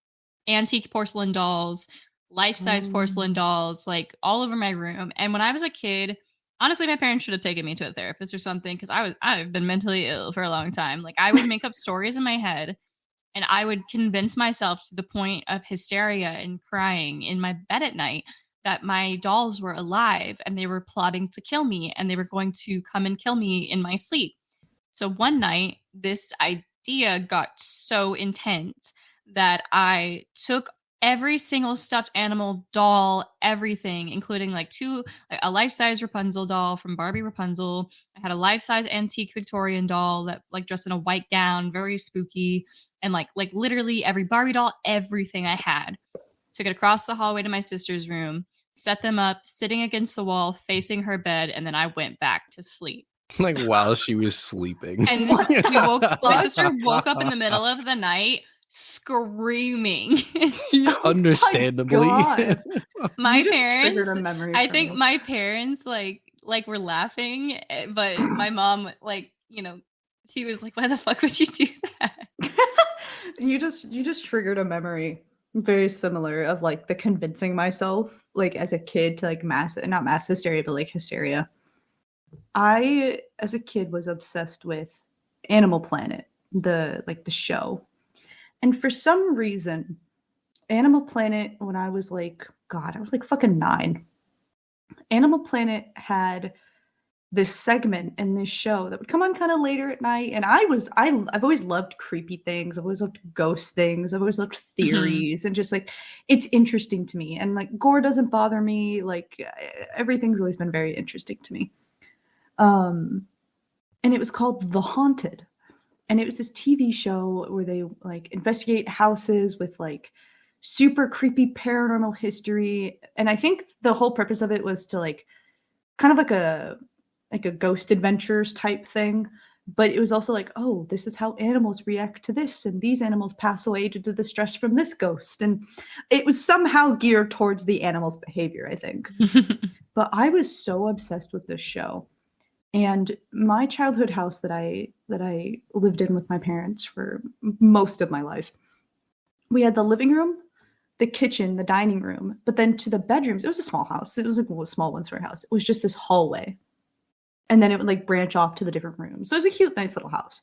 antique porcelain dolls, life-size porcelain dolls, like all over my room. And when I was a kid, honestly, my parents should have taken me to a therapist or something because I've been mentally ill for a long time. Like I would make up stories in my head and I would convince myself to the point of hysteria and crying in my bed at night that my dolls were alive and they were plotting to kill me and they were going to come and kill me in my sleep. So one night, this idea got so intense that I took every single stuffed animal, doll, everything, including like a life-size Rapunzel doll from Barbie Rapunzel. I had a life-size antique Victorian doll that like dressed in a white gown, very spooky, and like literally every Barbie doll, everything I had. Took it across the hallway to my sister's room, set them up, sitting against the wall, facing her bed, and then I went back to sleep. Like while she was sleeping. And my sister woke up in the middle of the night screaming. Understandably. My parents, I think my parents like were laughing, but my mom she was like, why the fuck would you do that? You just triggered a memory very similar of like the convincing myself like as a kid to like not mass hysteria, but like hysteria. I as a kid was obsessed with Animal Planet, the show. And for some reason, Animal Planet, when I was like fucking 9. Animal Planet had this segment in this show that would come on kind of later at night. And I've always loved creepy things. I've always loved ghost things. I've always loved theories and just like, it's interesting to me. And like gore doesn't bother me. Like everything's always been very interesting to me. And it was called The Haunted. And it was this TV show where they like investigate houses with like super creepy paranormal history. And I think the whole purpose of it was to like kind of like a Ghost Adventures type thing. But it was also like, oh, this is how animals react to this. And these animals pass away due to the stress from this ghost. And it was somehow geared towards the animal's behavior, I think. But I was so obsessed with this show. And my childhood house that I lived in with my parents for most of my life, we had the living room, the kitchen, the dining room, but then to the bedrooms, it was a small house. It was like a small one-story house. It was just this hallway. And then it would like branch off to the different rooms. So it was a cute, nice little house.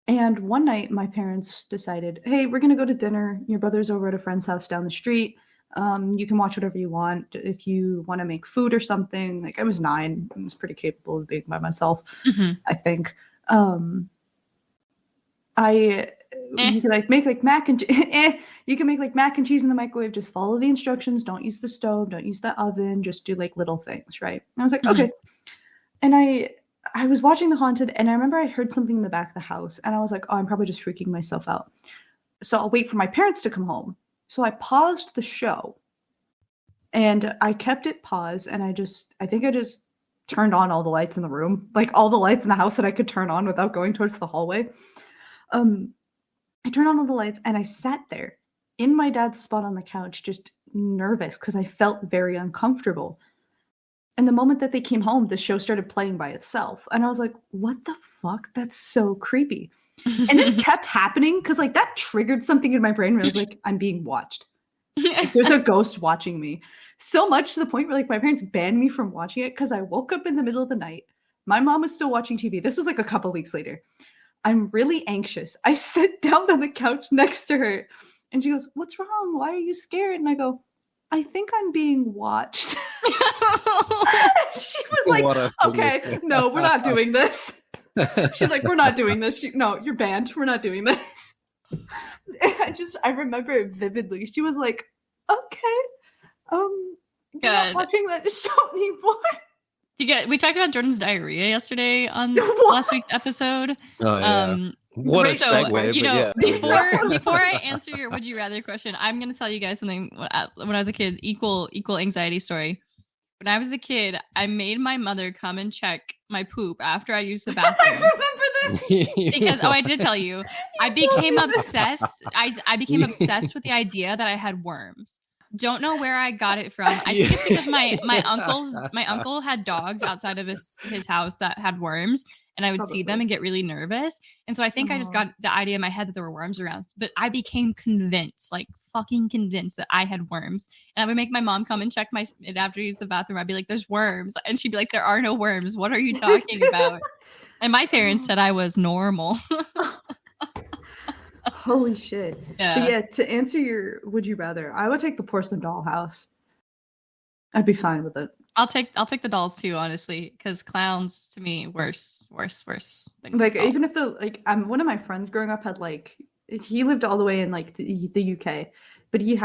And one night my parents decided, hey, we're going to go to dinner. Your brother's over at a friend's house down the street. You can watch whatever you want. If you want to make food or something, like I was 9, I was pretty capable of being by myself, I think. You can like make like mac and you can make like mac and cheese in the microwave. Just follow the instructions. Don't use the stove. Don't use the oven. Just do like little things, right? And I was like, okay. And I was watching The Haunted, and I remember I heard something in the back of the house, and I was like, oh, I'm probably just freaking myself out. So I'll wait for my parents to come home. So I paused the show and I kept it paused, and I think I just turned on all the lights in the room, like all the lights in the house that I could turn on without going towards the hallway. I turned on all the lights and I sat there in my dad's spot on the couch, just nervous because I felt very uncomfortable. And the moment that they came home, the show started playing by itself. And I was like, what the fuck? That's so creepy. And this kept happening because like that triggered something in my brain where I was like, I'm being watched. Like, there's a ghost watching me. So much to the point where like my parents banned me from watching it because I woke up in the middle of the night. My mom was still watching TV. This was like a couple weeks later. I'm really anxious. I sit down on the couch next to her and she goes, what's wrong? Why are you scared? And I go, I think I'm being watched. She was like, okay, no, we're not doing this. She's like, we're not doing this. No, you're banned. We're not doing this. I remember it vividly. She was like, okay, you're not watching that show anymore. We talked about Jordan's diarrhea yesterday on last week's episode. Oh, yeah. What a segue. You know, yeah. before I answer your would you rather question, I'm going to tell you guys something. When I was a kid, equal anxiety story. When I was a kid, I made my mother come and check my poop after I used the bathroom. I remember this. Because, I did tell you, I became obsessed. I became obsessed with the idea that I had worms. Don't know where I got it from. I think it's because my uncle had dogs outside of his house that had worms, and I would see them and get really nervous. And so I think I just got the idea in my head that there were worms around. But I became convinced, like fucking convinced, that I had worms. And I would make my mom come and check it after I used the bathroom. I'd be like, there's worms. And she'd be like, there are no worms. What are you talking about? And my parents said I was normal. Holy shit. Yeah. But yeah, to answer your would you rather, I would take the porcelain doll house. I'd be fine with it. I'll take the dolls too, honestly, because clowns to me worse. Like even if one of my friends growing up had like he lived all the way in like the UK, but he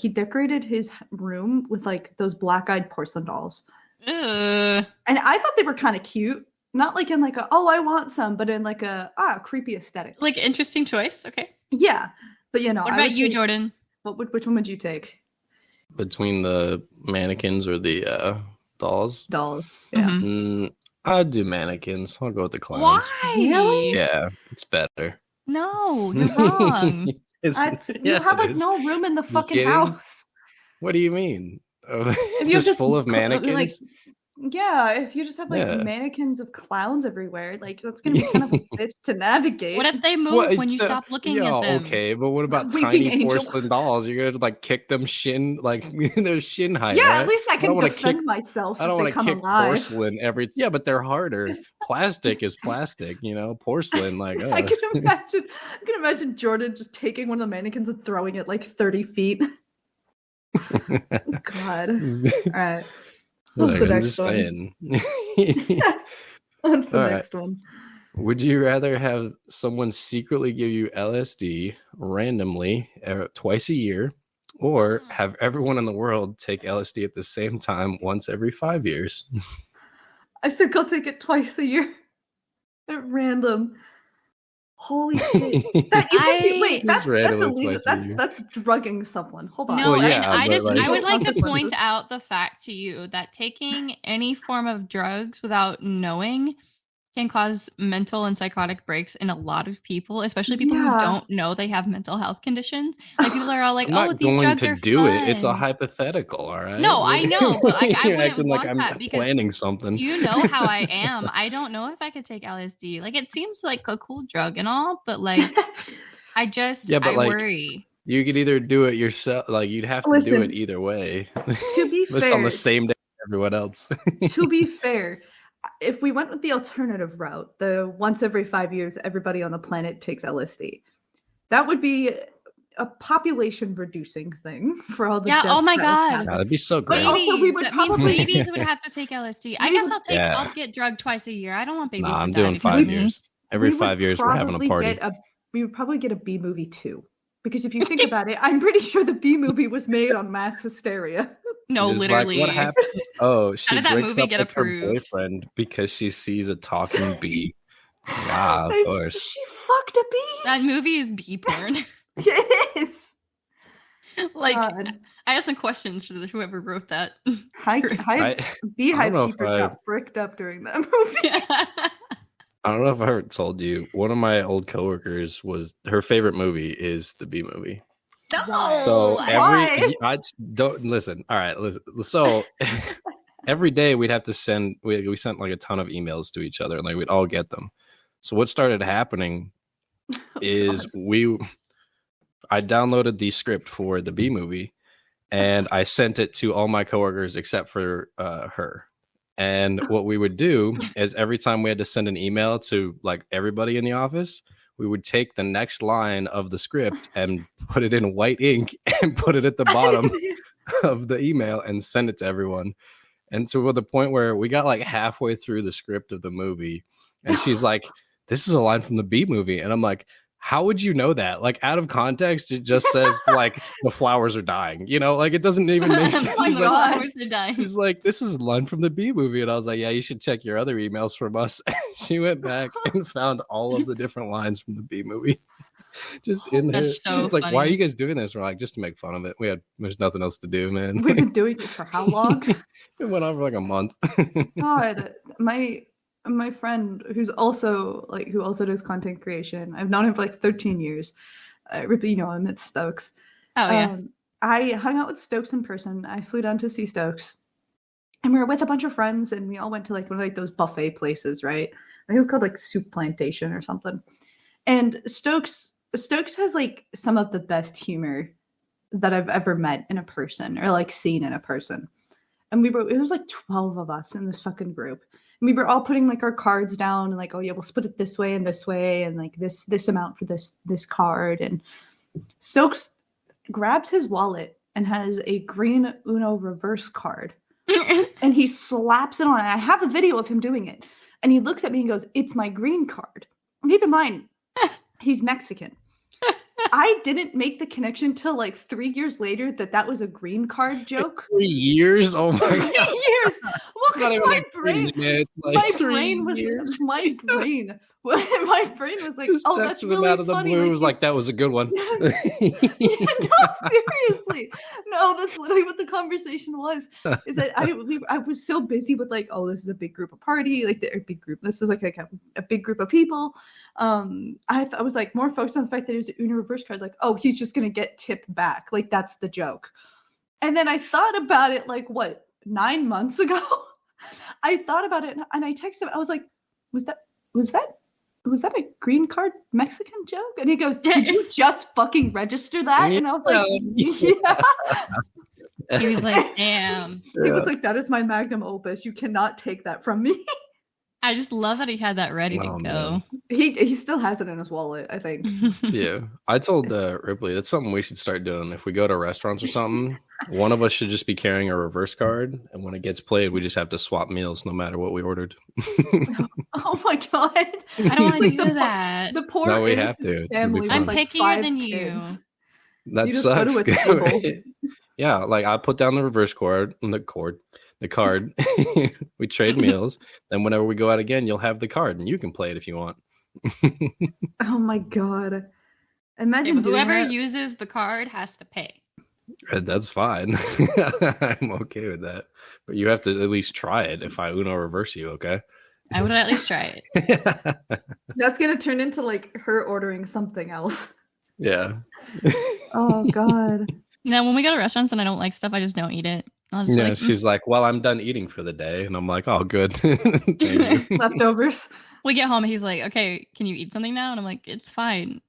decorated his room with like those black-eyed porcelain dolls. And I thought they were kind of cute. Not like in like I want some, but in like creepy aesthetic. Like interesting choice. Okay. Yeah. But what about you, Jordan? Which one would you take? Between the mannequins or the dolls? Dolls. Yeah. I'd do mannequins. I'll go with the clowns. Why? Really? Yeah, it's better. No, you're wrong. You have like no room in the fucking house. What do you mean? If you're just full of mannequins? If you just have like mannequins of clowns everywhere, like that's gonna be kind of a bitch to navigate. What if they move when you stop looking at them? Okay, but what about tiny porcelain dolls? You're gonna like kick them their shin height. Yeah, right? at least I can defend myself. I don't want to kick porcelain but they're harder. Plastic is plastic, porcelain. Like I can imagine Jordan just taking one of the mannequins and throwing it like 30 feet. God. All right. What's the next one? What's the next one? Would you rather have someone secretly give you LSD randomly twice a year, or have everyone in the world take LSD at the same time once every 5 years? I think I'll take it twice a year at random. Holy shit! That's illegal. That's drugging someone. Hold on. No, I would like to point out the fact to you that taking any form of drugs without knowing can cause mental and psychotic breaks in a lot of people, especially people who don't know they have mental health conditions. Like people are all like, these drugs are fun. It's a hypothetical, all right? No, I know, but like I wouldn't want like I'm that because planning something. You know how I am. I don't know if I could take LSD. Like it seems like a cool drug and all, but like I worry. You could either do it yourself, like you'd have to do it either way. To be fair, it's on the same day as everyone else. To be fair, if we went with the alternative route, the once every 5 years, everybody on the planet takes LSD, that would be a population reducing thing for all the oh my god, that'd be so great. Babies, means babies would have to take LSD. I guess I'll get drugged twice a year. I don't want babies. I'm doing 5 years. Every 5 years, we're having a party. We would probably get a B movie too, because if you think about it, I'm pretty sure the B movie was made on mass hysteria. No, literally. Like, what happened? Oh, she breaks up with approved? Her boyfriend because she sees a talking bee. Yeah, of course. She fucked a bee. That movie is bee porn. It is. Like, God. I have some questions for whoever wrote that. Beehive Keepers got bricked up during that movie. I don't know if I ever told you. One of my old coworkers her favorite movie is the Bee Movie. No. So I don't listen. All right, listen. So every day we'd have to send. We sent like a ton of emails to each other, and like we'd all get them. So what started happening is I downloaded the script for the Bee Movie, and I sent it to all my coworkers except for her. And what we would do is every time we had to send an email to like everybody in the office, we would take the next line of the script and put it in white ink and put it at the bottom of the email and send it to everyone. And to the point where we got like halfway through the script of the movie, and she's like, "This is a line from the Bee Movie," and I'm like, how would you know that? Like, out of context, it just says like the flowers are dying. You know, like it doesn't even make sense. She's like, this is a line from the Bee Movie, and I was like, yeah, you should check your other emails from us. She went back and found all of the different lines from the Bee Movie. Just in there. So she's like, funny. Why are you guys doing this? We're like, just to make fun of it. There's nothing else to do, man. We've been doing it for how long? It went on for like a month. God, my friend who also does content creation. I've known him for like 13 years. You know him, it's Stokes. Oh yeah. I hung out with Stokes in person. I flew down to see Stokes, and we were with a bunch of friends, and we all went to like one of like those buffet places, right? I think it was called like Soup Plantation or something. And Stokes has like some of the best humor that I've ever met in a person or like seen in a person. And it was like 12 of us in this fucking group. And we were all putting like our cards down and like, oh yeah, we'll split it this way and like this amount for this card. And Stokes grabs his wallet and has a green Uno reverse card. And he slaps it on. I have a video of him doing it. And he looks at me and goes, "It's my green card." And keep in mind, he's Mexican. I didn't make the connection till like 3 years later that was a green card joke. 3 years? Oh my God. 3 years. Well, because my brain was like, just oh, that's really out of funny. The blue. Like, it was like, that was a good one. No, seriously. No, that's literally what the conversation was. Is that I was so busy with like, oh, this is a big group of party, like a big group. This is like a big group of people. I was like more focused on the fact that it was an Uno reverse card. Like, oh, he's just gonna get tipped back. Like that's the joke. And then I thought about it like 9 months ago. I thought about it and I texted him. I was like, was that a green card Mexican joke? And he goes, "Did you just fucking register that?" And I was like, yeah. He was like, damn. He was like, that is my magnum opus. You cannot take that from me. I just love that he had that ready to go. Man. He still has it in his wallet, I think. Yeah. I told Ripley, that's something we should start doing. If we go to restaurants or something, one of us should just be carrying a reverse card. And when it gets played, we just have to swap meals no matter what we ordered. Oh my God. I don't want to do that. The poor no, we have to. Family I'm pickier than you. That sucks. Yeah, like I put down the reverse card, the card. We trade meals. Then whenever we go out again, you'll have the card and you can play it if you want. Oh my God. Imagine whoever uses the card has to pay. That's fine. I'm okay with that. But you have to at least try it if I Uno reverse you, okay? I would at least try it. That's going to turn into like her ordering something else. Yeah. Oh God. Now, when we go to restaurants and I don't like stuff, I just don't eat it. Yeah, she's like, well, I'm done eating for the day. And I'm like, oh, good. Leftovers. We get home and he's like, okay, can you eat something now? And I'm like, it's fine.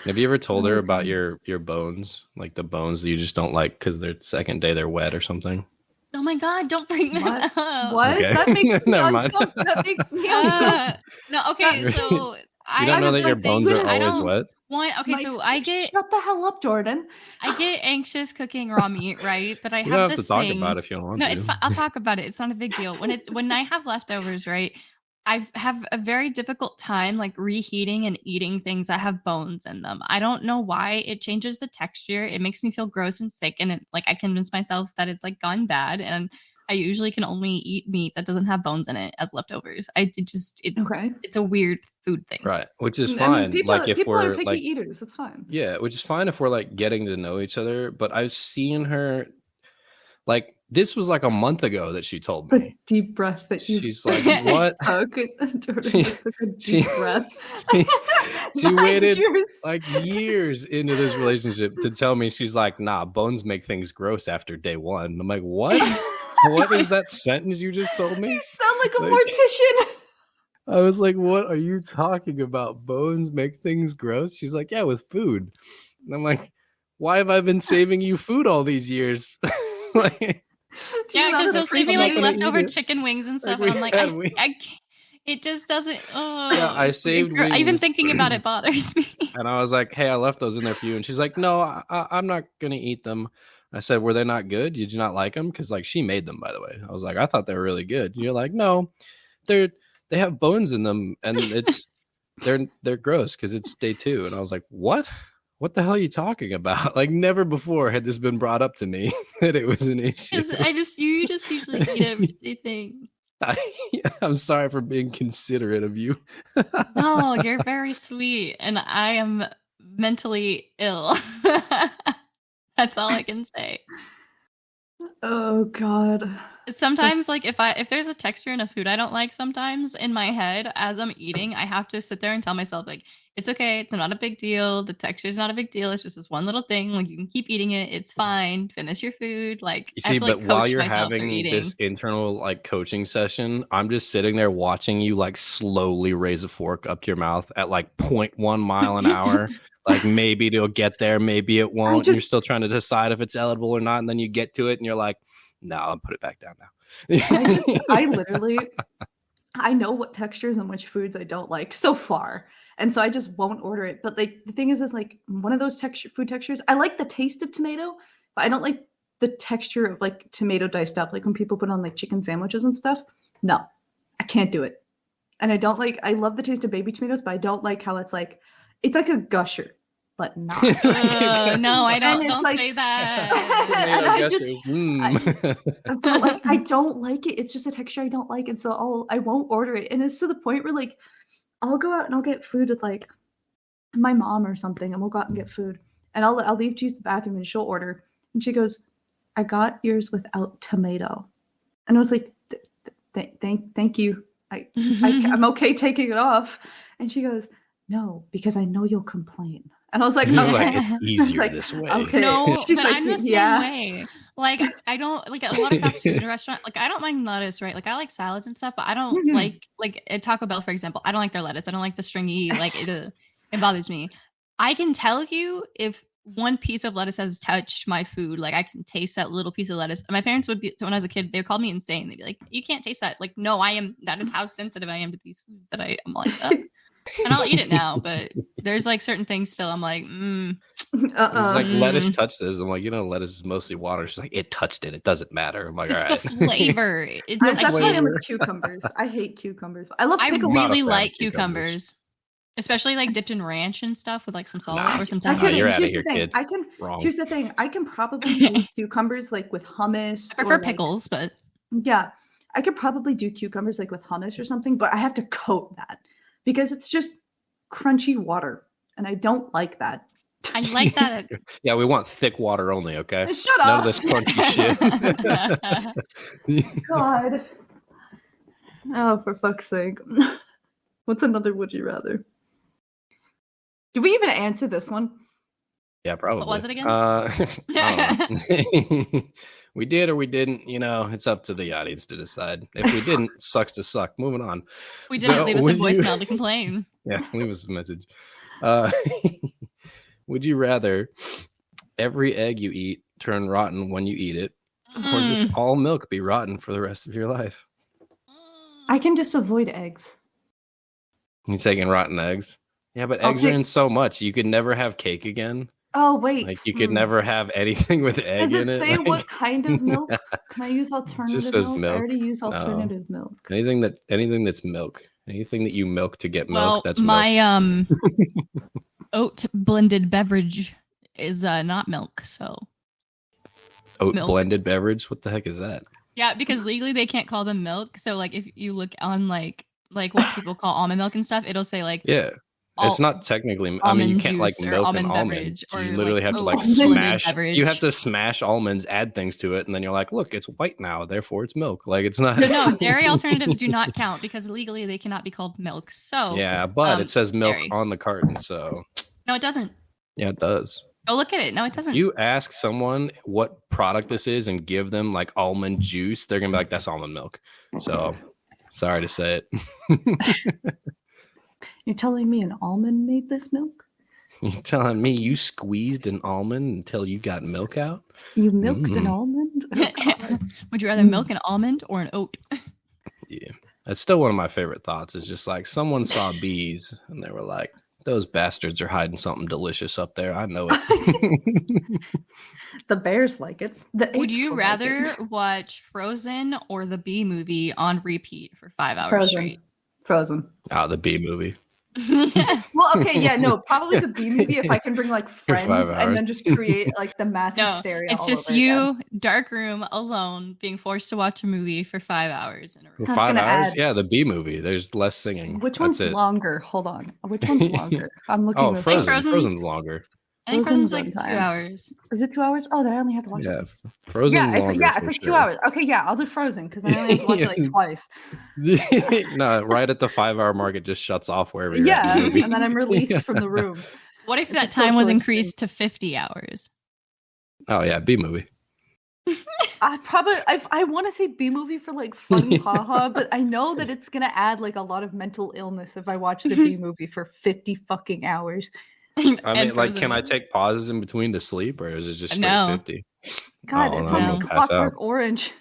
Have you ever told her about your bones? Like the bones that you just don't like because their second day they're wet or something? Oh my God, don't bring that up. What? Okay. That makes me Never mind. That makes me uncomfortable. No, okay, so you don't know that your bones are always wet? I get... Shut the hell up, Jordan. I get anxious cooking raw meat, right? But I have have this this to talk thing... about it if you don't want No, to. it's fine. I'll talk about it. It's not a big deal. When I have leftovers, right? I have a very difficult time like reheating and eating things that have bones in them. I don't know why. It changes the texture. It makes me feel gross and sick. And I convince myself that it's like gone bad. And I usually can only eat meat that doesn't have bones in it as leftovers. It's a weird food thing. Right. Which is fine. People, like if people we're are picky like eaters, it's fine. Yeah, which is fine if we're like getting to know each other. But I've seen her like this was like a month ago that she told me. The deep breath that you she's like, what? Jordan just took a deep breath. She waited like years into this relationship to tell me, she's like, nah, bones make things gross after day one. I'm like, what? What is that sentence you just told me? You sound like a mortician. I was like, what are you talking about? Bones make things gross? She's like, yeah, with food. And I'm like, why have I been saving you food all these years? Like, yeah, because they'll save me like leftover chicken wings and stuff. Like, and I'm like, it just doesn't. Oh, yeah, I saved wings. Even thinking about it bothers me. And I was like, hey, I left those in there for you. And she's like, no, I'm not going to eat them. I said, were they not good? Did you not like them? Because like she made them, by the way. I was like, I thought they were really good. And you're like, no, they have bones in them, and they're gross because it's day 2. And I was like, what? What the hell are you talking about? Like, never before had this been brought up to me that it was an issue. You just usually eat everything. I'm sorry for being considerate of you. No, you're very sweet, and I am mentally ill. That's all I can say. Oh God. Sometimes, like if there's a texture in a food I don't like, sometimes in my head as I'm eating, I have to sit there and tell myself like, it's okay, it's not a big deal. The texture is not a big deal. It's just this one little thing. Like you can keep eating it. It's fine. Finish your food. Like you see, but while you're having this internal like coaching session, I'm just sitting there watching you like slowly raise a fork up to your mouth at like 0.1 mile an hour. Like maybe it'll get there, maybe it won't. You're still trying to decide if it's edible or not, and then you get to it, and you're like, "No, I'll put it back down now." I know what textures and which foods I don't like so far, and so I just won't order it. But like the thing is like one of those food textures, I like the taste of tomato, but I don't like the texture of like tomato diced up. Like when people put on like chicken sandwiches and stuff. No, I can't do it, and I don't like. I love the taste of baby tomatoes, but I don't like how it's like a gusher. But not. No, I don't like, say that. And I don't like it. It's just a texture I don't like, and so I won't order it. And it's to the point where like I'll go out and I'll get food with like my mom or something, and we'll go out and get food, and I'll leave to use the bathroom, and she'll order, and she goes, "I got yours without tomato," and I was like, "Thank you. I'm okay taking it off," and she goes, "No, because I know you'll complain." And I was like, it's easier this way. Okay. No, she's like, I'm the same way. Like, I don't like a lot of fast food restaurant. Like, I don't mind lettuce, right? Like, I like salads and stuff, but I don't like at Taco Bell, for example. I don't like their lettuce. I don't like the stringy. Like, it bothers me. I can tell you if one piece of lettuce has touched my food. Like, I can taste that little piece of lettuce. And my parents would be, when I was a kid, they would call me insane. They'd be like, "You can't taste that." Like, no, that is how sensitive I am to these foods that I am like that. And I'll eat it now, but there's like certain things still I'm like, It's like lettuce touched this. I'm like, lettuce is mostly water. She's like, it touched it. It doesn't matter. I'm like, all right. It's the flavor. That's why I'm with cucumbers. I hate cucumbers. I really like cucumbers. Especially like dipped in ranch and stuff with like some salt or some time. You're out of here, kid. Here's the thing. I can probably do cucumbers like with hummus. I prefer pickles, but yeah, I could probably do cucumbers like with hummus or something, but I have to coat that because it's just crunchy water, and I don't like that. I like that. Yeah, we want thick water only, okay? Shut up. None of this crunchy shit. God. Oh, for fuck's sake. What's another would you rather? Did we even answer this one? Yeah, probably. What was it again? We did or we didn't. It's up to the audience to decide. If we didn't, sucks to suck. Moving on. We didn't. Leave us a voicemail to complain. Yeah, leave us a message. Would you rather every egg you eat turn rotten when you eat it, or just all milk be rotten for the rest of your life? I can just avoid eggs. You taking rotten eggs? Yeah, but eggs are in so much. You could never have cake again. Oh, wait. Like, you could never have anything with egg in it. Does it say what kind of milk? Can I use alternative just says milk? milk. I already use alternative milk. Anything that's milk. Anything that you milk to get milk, that's milk. My oat blended beverage is not milk, so. Oat blended beverage? What the heck is that? Yeah, because legally they can't call them milk. So like if you look on like what people call almond milk and stuff, it'll say like Yeah. It's not technically. I mean, you almond can't like juice or milk an almond almond. beverage You or literally like have to like blended smash. beverage. You have to smash almonds, add things to it, and then you're like, look, it's white now, therefore it's milk. Like it's not. So no, dairy alternatives do not count because legally they cannot be called milk. So Yeah, but it says milk dairy. on the carton, so. No, it doesn't. Yeah, it does. Go look at it. No, it doesn't. You ask someone what product this is and give them like almond juice, they're gonna be like, that's almond milk. So sorry to say it. You're telling me an almond made this milk? You're telling me you squeezed an almond until you got milk out? You milked an almond? Oh, would you rather milk an almond or an oat? Yeah. That's still one of my favorite thoughts. It's just like someone saw bees and they were like, those bastards are hiding something delicious up there. I know it. The bears like it. Would you rather watch Frozen or the Bee Movie on repeat for 5 hours straight? Frozen. Oh, the Bee Movie. Well, okay, yeah, no, probably the Bee Movie if I can bring like friends and then just create like the massive stereo. It's just you, again. Dark room, alone, being forced to watch a movie for 5 hours in a row. For 5 hours? Yeah, the Bee Movie. There's less singing. Which one's longer? Hold on. Which one's longer? I'm looking. Oh, Frozen's longer. I think Frozen's like 2 hours. Is it 2 hours? Oh, then I only have to watch it. Frozen's longer. Yeah, for 2 hours. Okay, yeah, I'll do Frozen because I only have to watch it like twice. No, right at the 5 hour mark, it just shuts off wherever you're at. Yeah, and then I'm released from the room. What if that time was increased to 50 hours? Oh, yeah, Bee Movie. I want to say Bee Movie for like fun haha, but I know that it's gonna add like a lot of mental illness if I watch the Bee Movie for 50 fucking hours. I mean, like, can I take pauses in between to sleep, or is it just straight 50? God, it's like Clockwork Orange.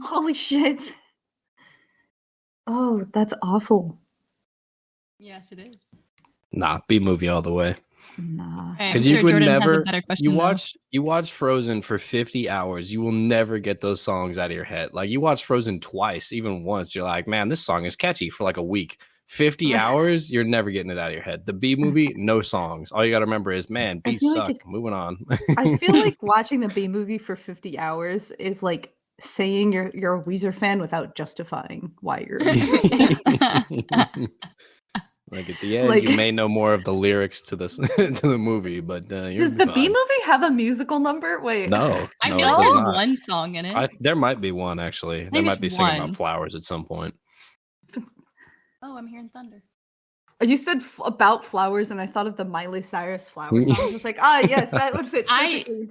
Holy shit! Oh, that's awful. Yes, it is. Nah, Bee Movie all the way. Nah, because you would never. You watch Frozen for 50 hours. You will never get those songs out of your head. Like you watch Frozen twice, even once. You're like, man, this song is catchy for like a week. 50 hours, you're never getting it out of your head. The Bee Movie, no songs. All you got to remember is, man, bees suck. Like moving on. I feel like watching the Bee Movie for 50 hours is like saying you're a Weezer fan without justifying why you're. Like at the end, you may know more of the lyrics to this to the movie, but does the Bee Movie have a musical number? Wait, no. I feel like there's one song in it. There might be one actually. They might be singing about flowers at some point. Oh, I'm hearing thunder. You said about flowers, and I thought of the Miley Cyrus flowers song. I was just like, yes, that would fit.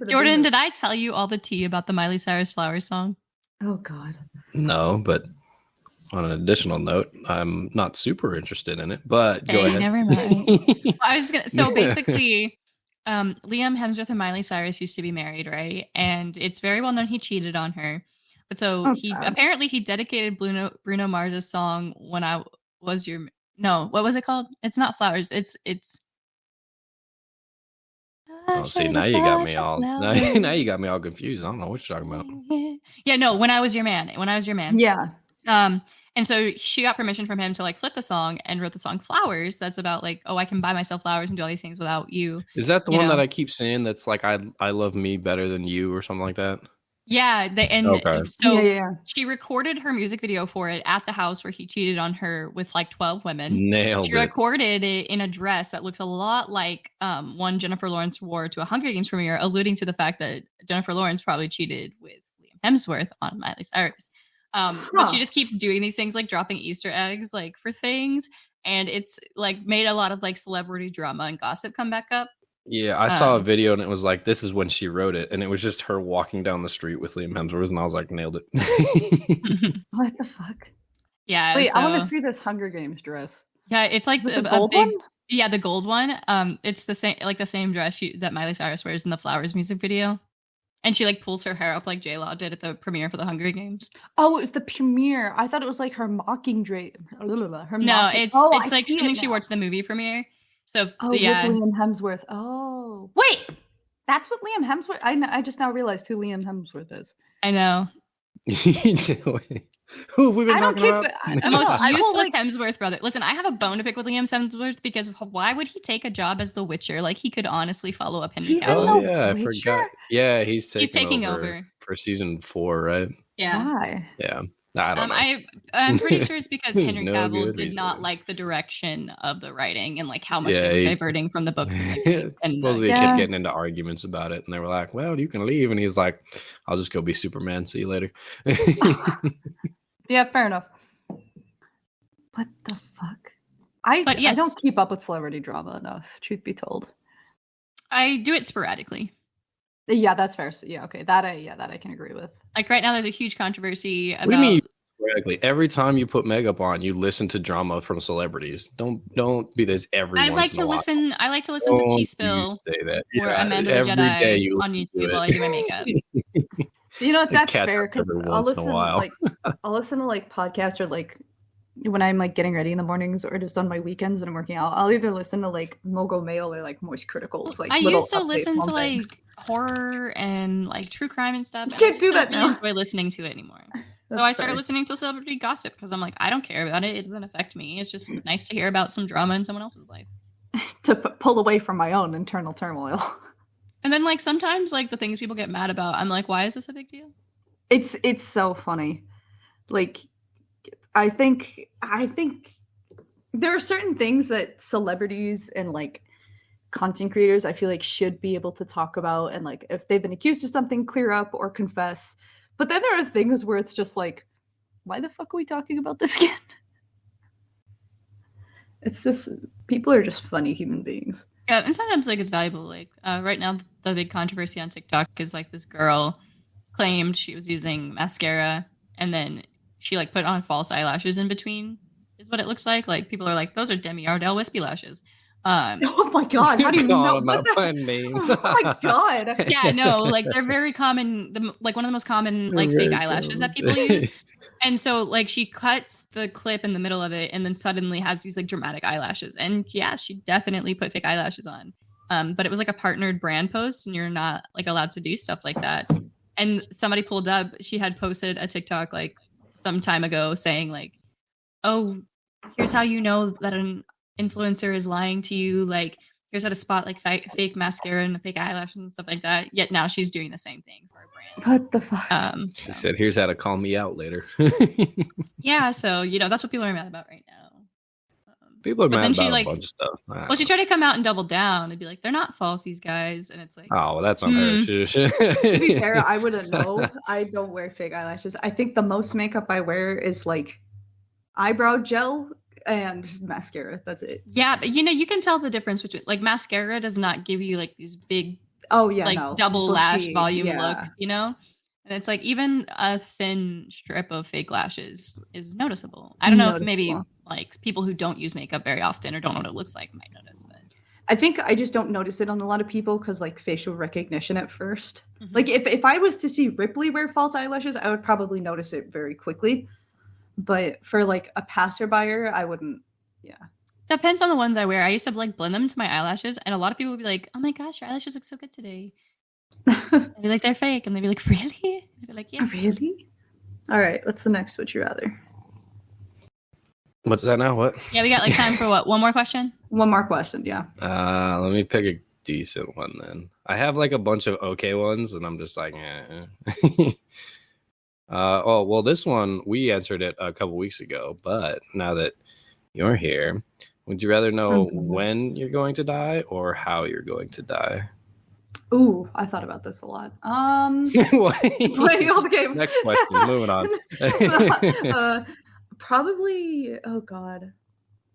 Jordan, did I tell you all the tea about the Miley Cyrus flowers song? Oh God. No, but on an additional note, I'm not super interested in it. But go ahead. Never mind. I was gonna. So basically, Liam Hemsworth and Miley Cyrus used to be married, right? And it's very well known he cheated on her. But so he dedicated Bruno Mars's song "When I Was Your." No, what was it called? It's not flowers. It's. Oh, see, now you got me all. Now you got me all confused. I don't know what you're talking about. Yeah, no. When I Was Your Man. When I Was Your Man. Yeah. And so she got permission from him to like flip the song and wrote the song "Flowers." That's about like, oh, I can buy myself flowers and do all these things without you. Is that the one that I keep saying? That's like I love me better than you or something like that. Yeah, she recorded her music video for it at the house where he cheated on her with like 12 women. She recorded it in a dress that looks a lot like one Jennifer Lawrence wore to a Hunger Games premiere, alluding to the fact that Jennifer Lawrence probably cheated with Liam Hemsworth on Miley Cyrus. But she just keeps doing these things, like dropping Easter eggs like for things, and it's like made a lot of like celebrity drama and gossip come back up. Yeah, I saw a video and it was like, this is when she wrote it, and it was just her walking down the street with Liam Hemsworth, and I was like, nailed it. What the fuck? Yeah. Wait, I want to see this Hunger Games dress. Yeah, it's like the gold one. Yeah, the gold one. It's the same dress that Miley Cyrus wears in the Flowers music video. And she like pulls her hair up like J-Law did at the premiere for the Hunger Games. Oh, it was the premiere. I thought it was like her Mockingjay. It's like something she wore to the movie premiere. So yeah, with Liam Hemsworth. Oh, wait, that's what Liam Hemsworth. I just now realized who Liam Hemsworth is. I know. Who have we been I don't talking keep about? The most I will, useless like- Hemsworth brother. Listen, I have a bone to pick with Liam Hemsworth because why would he take a job as The Witcher? Like, he could honestly follow up Henry He's in Cavill. The I Witcher? forgot. Yeah, he's taking over over. for season 4, right? Yeah. Why? Yeah. I don't know. I'm pretty sure it's because There's Henry no Cavill good did reason. not like the direction of the writing and like how much Yeah, they were he- diverting from the books. And, Supposedly he kept getting into arguments about it, and they were like, "Well, you can leave," and he's like, "I'll just go be Superman. See you later." Yeah, fair enough. What the fuck? I don't keep up with celebrity drama enough, truth be told. I do it sporadically. Yeah, that's fair. Yeah, okay. That I can agree with. Like right now, there's a huge controversy about. What do you mean? Sporadically? Every time you put makeup on, you listen to drama from celebrities. Don't be this every. I like to listen. I like to listen to T-Spill or Amanda the Jedi on YouTube while I do my makeup. You know what? That's fair because I'll listen to like podcasts or like when I'm like getting ready in the mornings or just on my weekends when I'm working out. I'll either listen to like Mogul Mail or like Moist Criticals. Like I used to listen to like horror and like true crime and stuff. You can't do that now. I don't now. enjoy listening to it anymore. So I started listening to celebrity gossip because I'm like, I don't care about it. It doesn't affect me. It's just nice to hear about some drama in someone else's life. To pull away from my own internal turmoil. And then like sometimes like the things people get mad about, I'm like, why is this a big deal? It's so funny. Like I think there are certain things that celebrities and like content creators I feel like should be able to talk about and like if they've been accused of something, clear up or confess. But then there are things where it's just like, why the fuck are we talking about this again? It's just people are just funny human beings. Yeah, and sometimes like it's valuable. Like right now, the big controversy on TikTok is like this girl claimed she was using mascara and then she like put on false eyelashes in between. Is what it looks like. Like people are like, those are Demi Ardell wispy lashes. Oh my god! How do you know? Name? Oh my god! Yeah, no, like they're very common. Like one of the most common like fake eyelashes that people use. And so like she cuts the clip in the middle of it and then suddenly has these like dramatic eyelashes. And yeah, she definitely put fake eyelashes on. But it was like a partnered brand post and you're not like allowed to do stuff like that. And somebody pulled up, she had posted a TikTok like some time ago saying like, oh, here's how you know that an influencer is lying to you. Like here's how to spot like fake mascara and fake eyelashes and stuff like that. Yet now she's doing the same thing for a brand. What the fuck? She said, "Here's how to call me out later." Yeah, so you know that's what people are mad about right now. People are mad about a bunch of stuff. Well, she tried to come out and double down and be like, "They're not false, these guys," and it's like, "Oh, well, that's on her." To be fair, I wouldn't know. I don't wear fake eyelashes. I think the most makeup I wear is like eyebrow gel and mascara. That's it. Yeah, but you know, you can tell the difference between like mascara does not give you like these big double lash volume looks, you know? And it's like even a thin strip of fake lashes is noticeable. I don't know if maybe like people who don't use makeup very often or don't know what it looks like might notice, but I think I just don't notice it on a lot of people because like facial recognition at first. Mm-hmm. Like if I was to see Ripley wear false eyelashes, I would probably notice it very quickly. But for like a passerby, I wouldn't. Yeah. Depends on the ones I wear. I used to like blend them to my eyelashes, and a lot of people would be like, "Oh my gosh, your eyelashes look so good today." I'd be like, "They're fake," and they'd be like, "Really?" I'd be like, "Yes." Really? All right. What's the next? Would you rather? What's that now? What? Yeah, we got like time for what? One more question? One more question. Yeah. Let me pick a decent one then. I have like a bunch of okay ones, and I'm just like, eh. Well, this one we answered it a couple weeks ago, but now that you're here, would you rather know when you're going to die or how you're going to die? Ooh, I thought about this a lot. Wait, okay. Next question. Moving on. Probably. Oh God,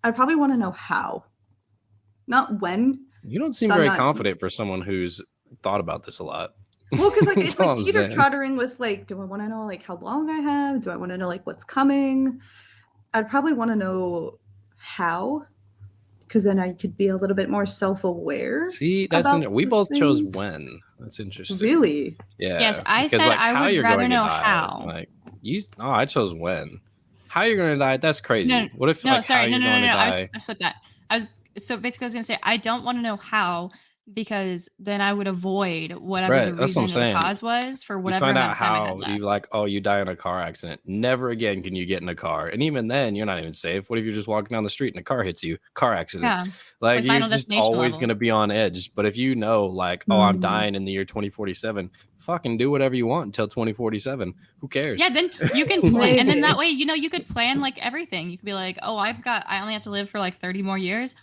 I probably want to know how, not when. You don't seem very confident for someone who's thought about this a lot. Well, because like it's like teeter-tottering with like, do I want to know like how long I have? Do I want to know like what's coming? I'd probably want to know how, because then I could be a little bit more self-aware. See, that's we both chose when. That's interesting. Really? Yeah. Yes, I said like, I would rather know how. Like I chose when. How you're going to die? That's crazy. No, what if? No, like, sorry, no. I flipped that. I was basically I was going to say I don't want to know how because then I would avoid whatever the reason or the cause was for whatever amount of time I had how left. you like, oh, you die in a car accident. Never again can you get in a car. And even then, you're not even safe. What if you're just walking down the street and a car hits you? Car accident. Yeah. Like, you're just always going to be on edge. But if you know, like, oh, I'm dying in the year 2047, fucking do whatever you want until 2047. Who cares? Yeah, then you can plan. And then that way, you know, you could plan like everything. You could be like, oh, I only have to live for like 30 more years.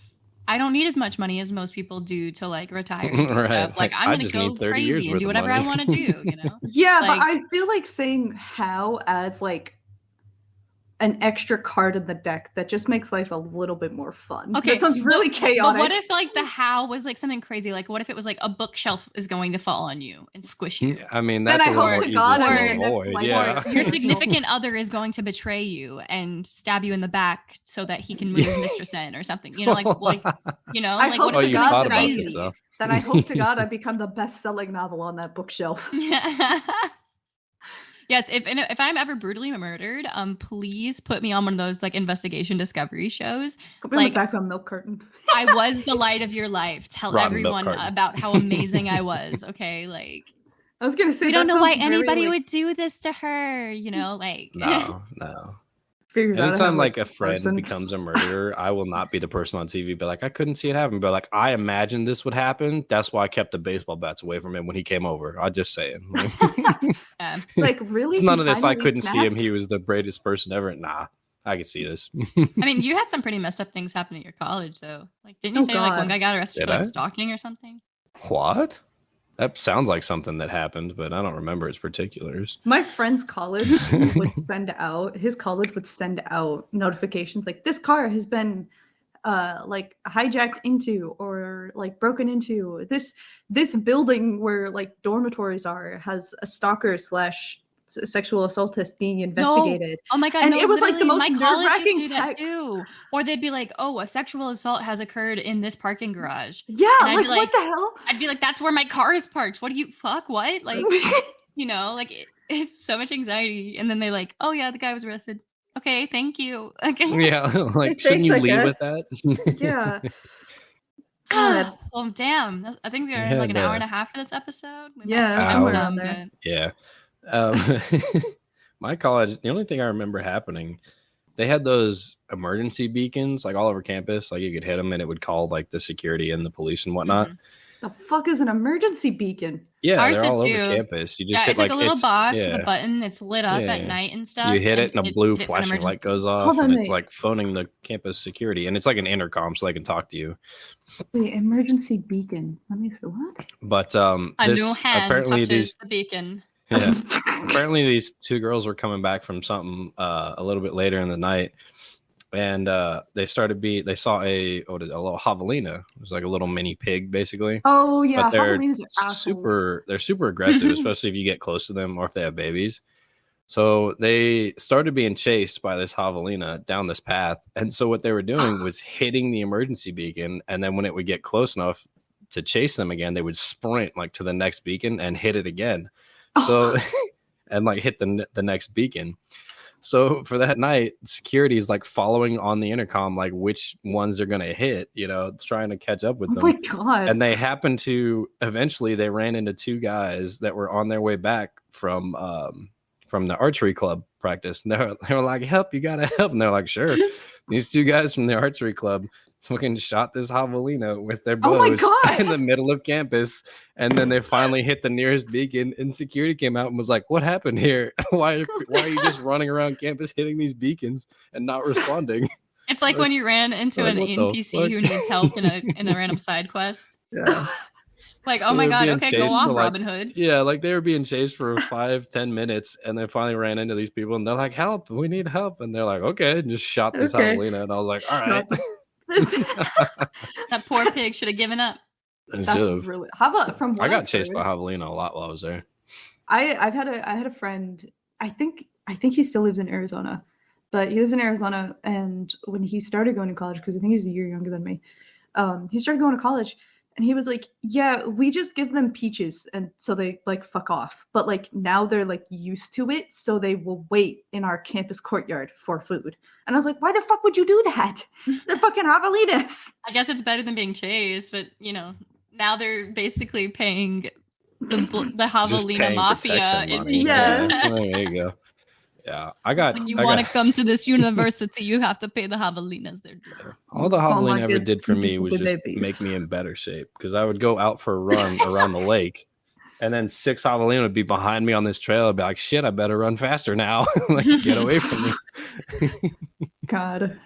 I don't need as much money as most people do to like retire and do stuff. Like, I'm going to go crazy and do whatever I want to do, you know? Yeah, like, but I feel like saying how adds like an extra card in the deck that just makes life a little bit more fun. Okay, that sounds really chaotic. But what if like the how was like something crazy? Like, what if it was like a bookshelf is going to fall on you and squish you? I mean, that's a little easy to avoid. Yeah. Or your significant other is going to betray you and stab you in the back so that he can move his mistress in or something. You know, like you know, like what if it's something crazy? Then I hope to God I become the best-selling novel on that bookshelf. Yes, if I'm ever brutally murdered, please put me on one of those like investigation discovery shows. Put me like, in the back of a milk carton. I was the light of your life. Tell everyone about how amazing I was. Okay, like I was gonna say, we don't know why anybody would do this to her. You know, like no. Anytime like a friend becomes a murderer, I will not be the person on TV, but like I couldn't see it happen. But like I imagined this would happen. That's why I kept the baseball bats away from him when he came over. I'm just saying. Like really? It's none of this. I couldn't see him. He was the greatest person ever. Nah, I can see this. I mean, you had some pretty messed up things happen at your college, though. Like, didn't you say like one guy got arrested for like, stalking or something? What? That sounds like something that happened, but I don't remember its particulars. My friend's college would send out notifications like this car has been like hijacked into or like broken into. This building where like dormitories are has a stalker / sexual assaultist being investigated. No. Oh my God. And it was like the most nerve-wracking text. Or they'd be like, oh, a sexual assault has occurred in this parking garage. Yeah, like what the hell? I'd be like, that's where my car is parked. What do you what? Like, you know, like it's so much anxiety. And then they like, oh yeah, the guy was arrested. Okay, thank you. Okay. Yeah, like shouldn't you leave with that? Yeah. God. Well, damn. I think we are like an hour and a half for this episode. Yeah. My college, the only thing I remember happening, they had those emergency beacons like all over campus. Like you could hit them and it would call like the security and the police and whatnot. The fuck is an emergency beacon? Yeah, they're all over campus. You just hit it's like a little box with a button. It's lit up at night and stuff. You hit it and a blue flashing light goes off and it's like phoning the campus security. And it's like an intercom so they can talk to you. The emergency beacon. Let me see what? But a new hand apparently touches the beacon. Yeah. Apparently these two girls were coming back from something a little bit later in the night. And they saw a little javelina. It was like a little mini pig, basically. Oh yeah, but they're super aggressive, especially if you get close to them or if they have babies. So they started being chased by this javelina down this path. And so what they were doing was hitting the emergency beacon, and then when it would get close enough to chase them again, they would sprint like to the next beacon and hit it again. So and like hit the next beacon. So for that night, security is like following on the intercom, like which ones they're going to hit, you know, it's trying to catch up with them. Oh my God. And they happened to, eventually they ran into two guys that were on their way back from the archery club practice. And they were like, help, you got to help. And they're like, sure. These two guys from the archery club fucking shot this javelina with their bows in the middle of campus. And then they finally hit the nearest beacon and security came out and was like, what happened here? Why are you just running around campus hitting these beacons and not responding? It's like when you ran into an NPC who needs help in a random side quest. Yeah. Like, oh my God, okay, go off, Robin Hood. Yeah, like they were being chased for 5-10 minutes and they finally ran into these people and they're like, help, we need help. And they're like, okay, and just shot this javelina. And I was like, all right. That poor pig should have given up. That's really. How about from what I got chased by javelina a lot while I was there. I had a friend. I think he still lives in Arizona, but he lives in Arizona. And when he started going to college, because I think he's a year younger than me, he started going to college, and he was like, "Yeah, we just give them peaches, and so they like fuck off. But like now they're like used to it, so they will wait in our campus courtyard for food." And I was like, "Why the fuck would you do that? They're fucking javelinas." I guess it's better than being chased, but you know. now they're basically paying the javelina mafia in money. Yeah. There you go. Yeah, I got. When you want to come to this university, you have to pay the javelinas. They're due. All the javelina ever did for me was just make me in better shape, because I would go out for a run around the lake, and then 6 javelina would be behind me on this trail. I'd be like, "Shit, I better run faster now! Like, get away from me!" God.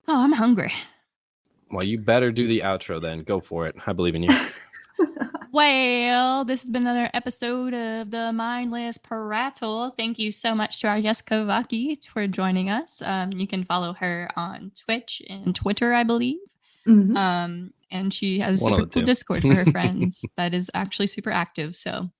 Oh, I'm hungry. Well, you better do the outro then. Go for it. I believe in you. Well, this has been another episode of the Mindless Prattle. Thank you so much to our guest Kavaki for joining us. You can follow her on Twitch and Twitter, I believe. Mm-hmm. And she has a super cool Discord for her friends that is actually super active. So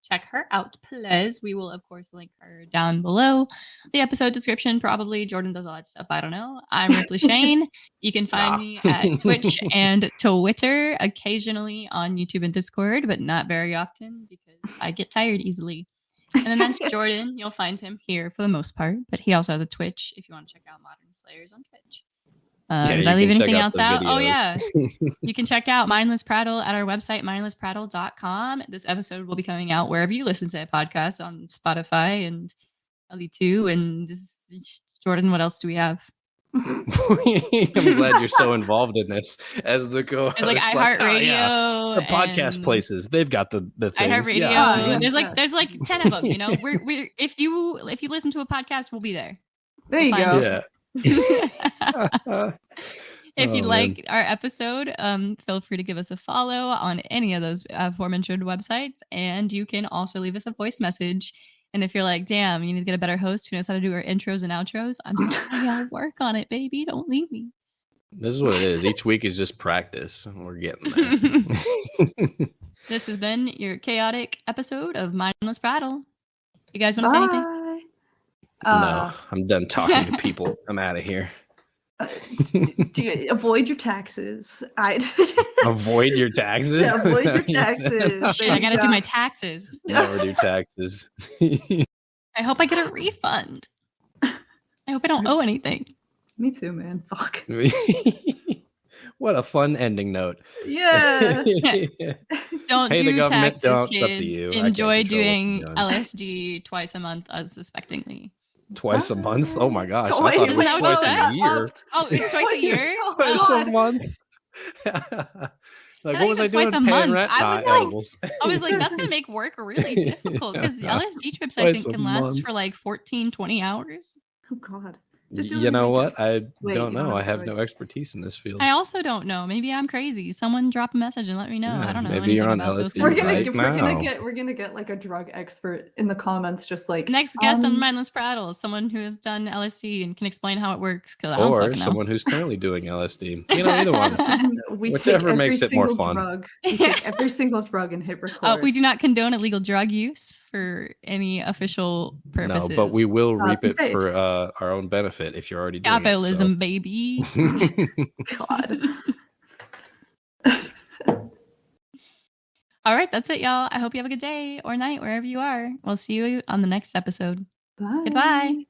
check her out, please. We will, of course, link her down below the episode description. Probably Jordan does all that stuff. I don't know. I'm Ripley Shane. You can find me at Twitch and Twitter, occasionally on YouTube and Discord, but not very often because I get tired easily. And then that's Jordan. You'll find him here for the most part, but he also has a Twitch if you want to check out Modern Slayers on Twitch. Did I leave anything else out? Oh, yeah. You can check out Mindless Prattle at our website, mindlessprattle.com. This episode will be coming out wherever you listen to podcasts, on Spotify and LE2. And Jordan, what else do we have? I'm glad you're so involved in this as the co-host. There's like iHeartRadio, the podcast places. They've got the things. iHeartRadio. Yeah. There's like 10 of them. You know, we're if you listen to a podcast, we'll be there. There you go. Yeah. If you like our episode, feel free to give us a follow on any of those aforementioned websites, and you can also leave us a voice message. And if you're like, damn, you need to get a better host who knows how to do our intros and outros, I'm sorry, I'll work on it, baby. Don't leave me. This is what it is. Each week is just practice. We're getting there. This has been your chaotic episode of Mindless Prattle. You guys want to say anything? No, I'm done talking to people. I'm out of here. Avoid your taxes. Avoid your taxes? Yeah, avoid your taxes. Wait, I gotta do my taxes. Never do taxes. I hope I get a refund. I hope I don't owe anything. Me too, man. Fuck. What a fun ending note. Yeah. Don't do taxes, kids. Enjoy doing LSD twice a month unsuspectingly. Twice a month? Oh my gosh. I thought it was twice a year. Oh, it's twice a year? Twice a month. Like, what was I doing? Twice a month. I was like, that's going to make work really difficult, because LSD trips, I think, can last for like 14, 20 hours. Oh, God. You know what? I don't know. I have no expertise in this field. I also don't know. Maybe I'm crazy. Someone drop a message and let me know. Yeah, I don't know. Maybe you're on LSD. We're gonna get like a drug expert in the comments, just like next guest on Mindless Prattle, someone who has done LSD and can explain how it works. Because I don't fucking know. Someone who's currently doing LSD. You know, either one. Whichever makes it more fun. We take every single drug and hit record. We do not condone illegal drug use for any official purposes. No, but we will reap it for our own benefit if you're already doing capitalism, it, so. Baby. God. All right, that's it, y'all. I hope you have a good day or night wherever you are. We'll see you on the next episode. Bye. Goodbye.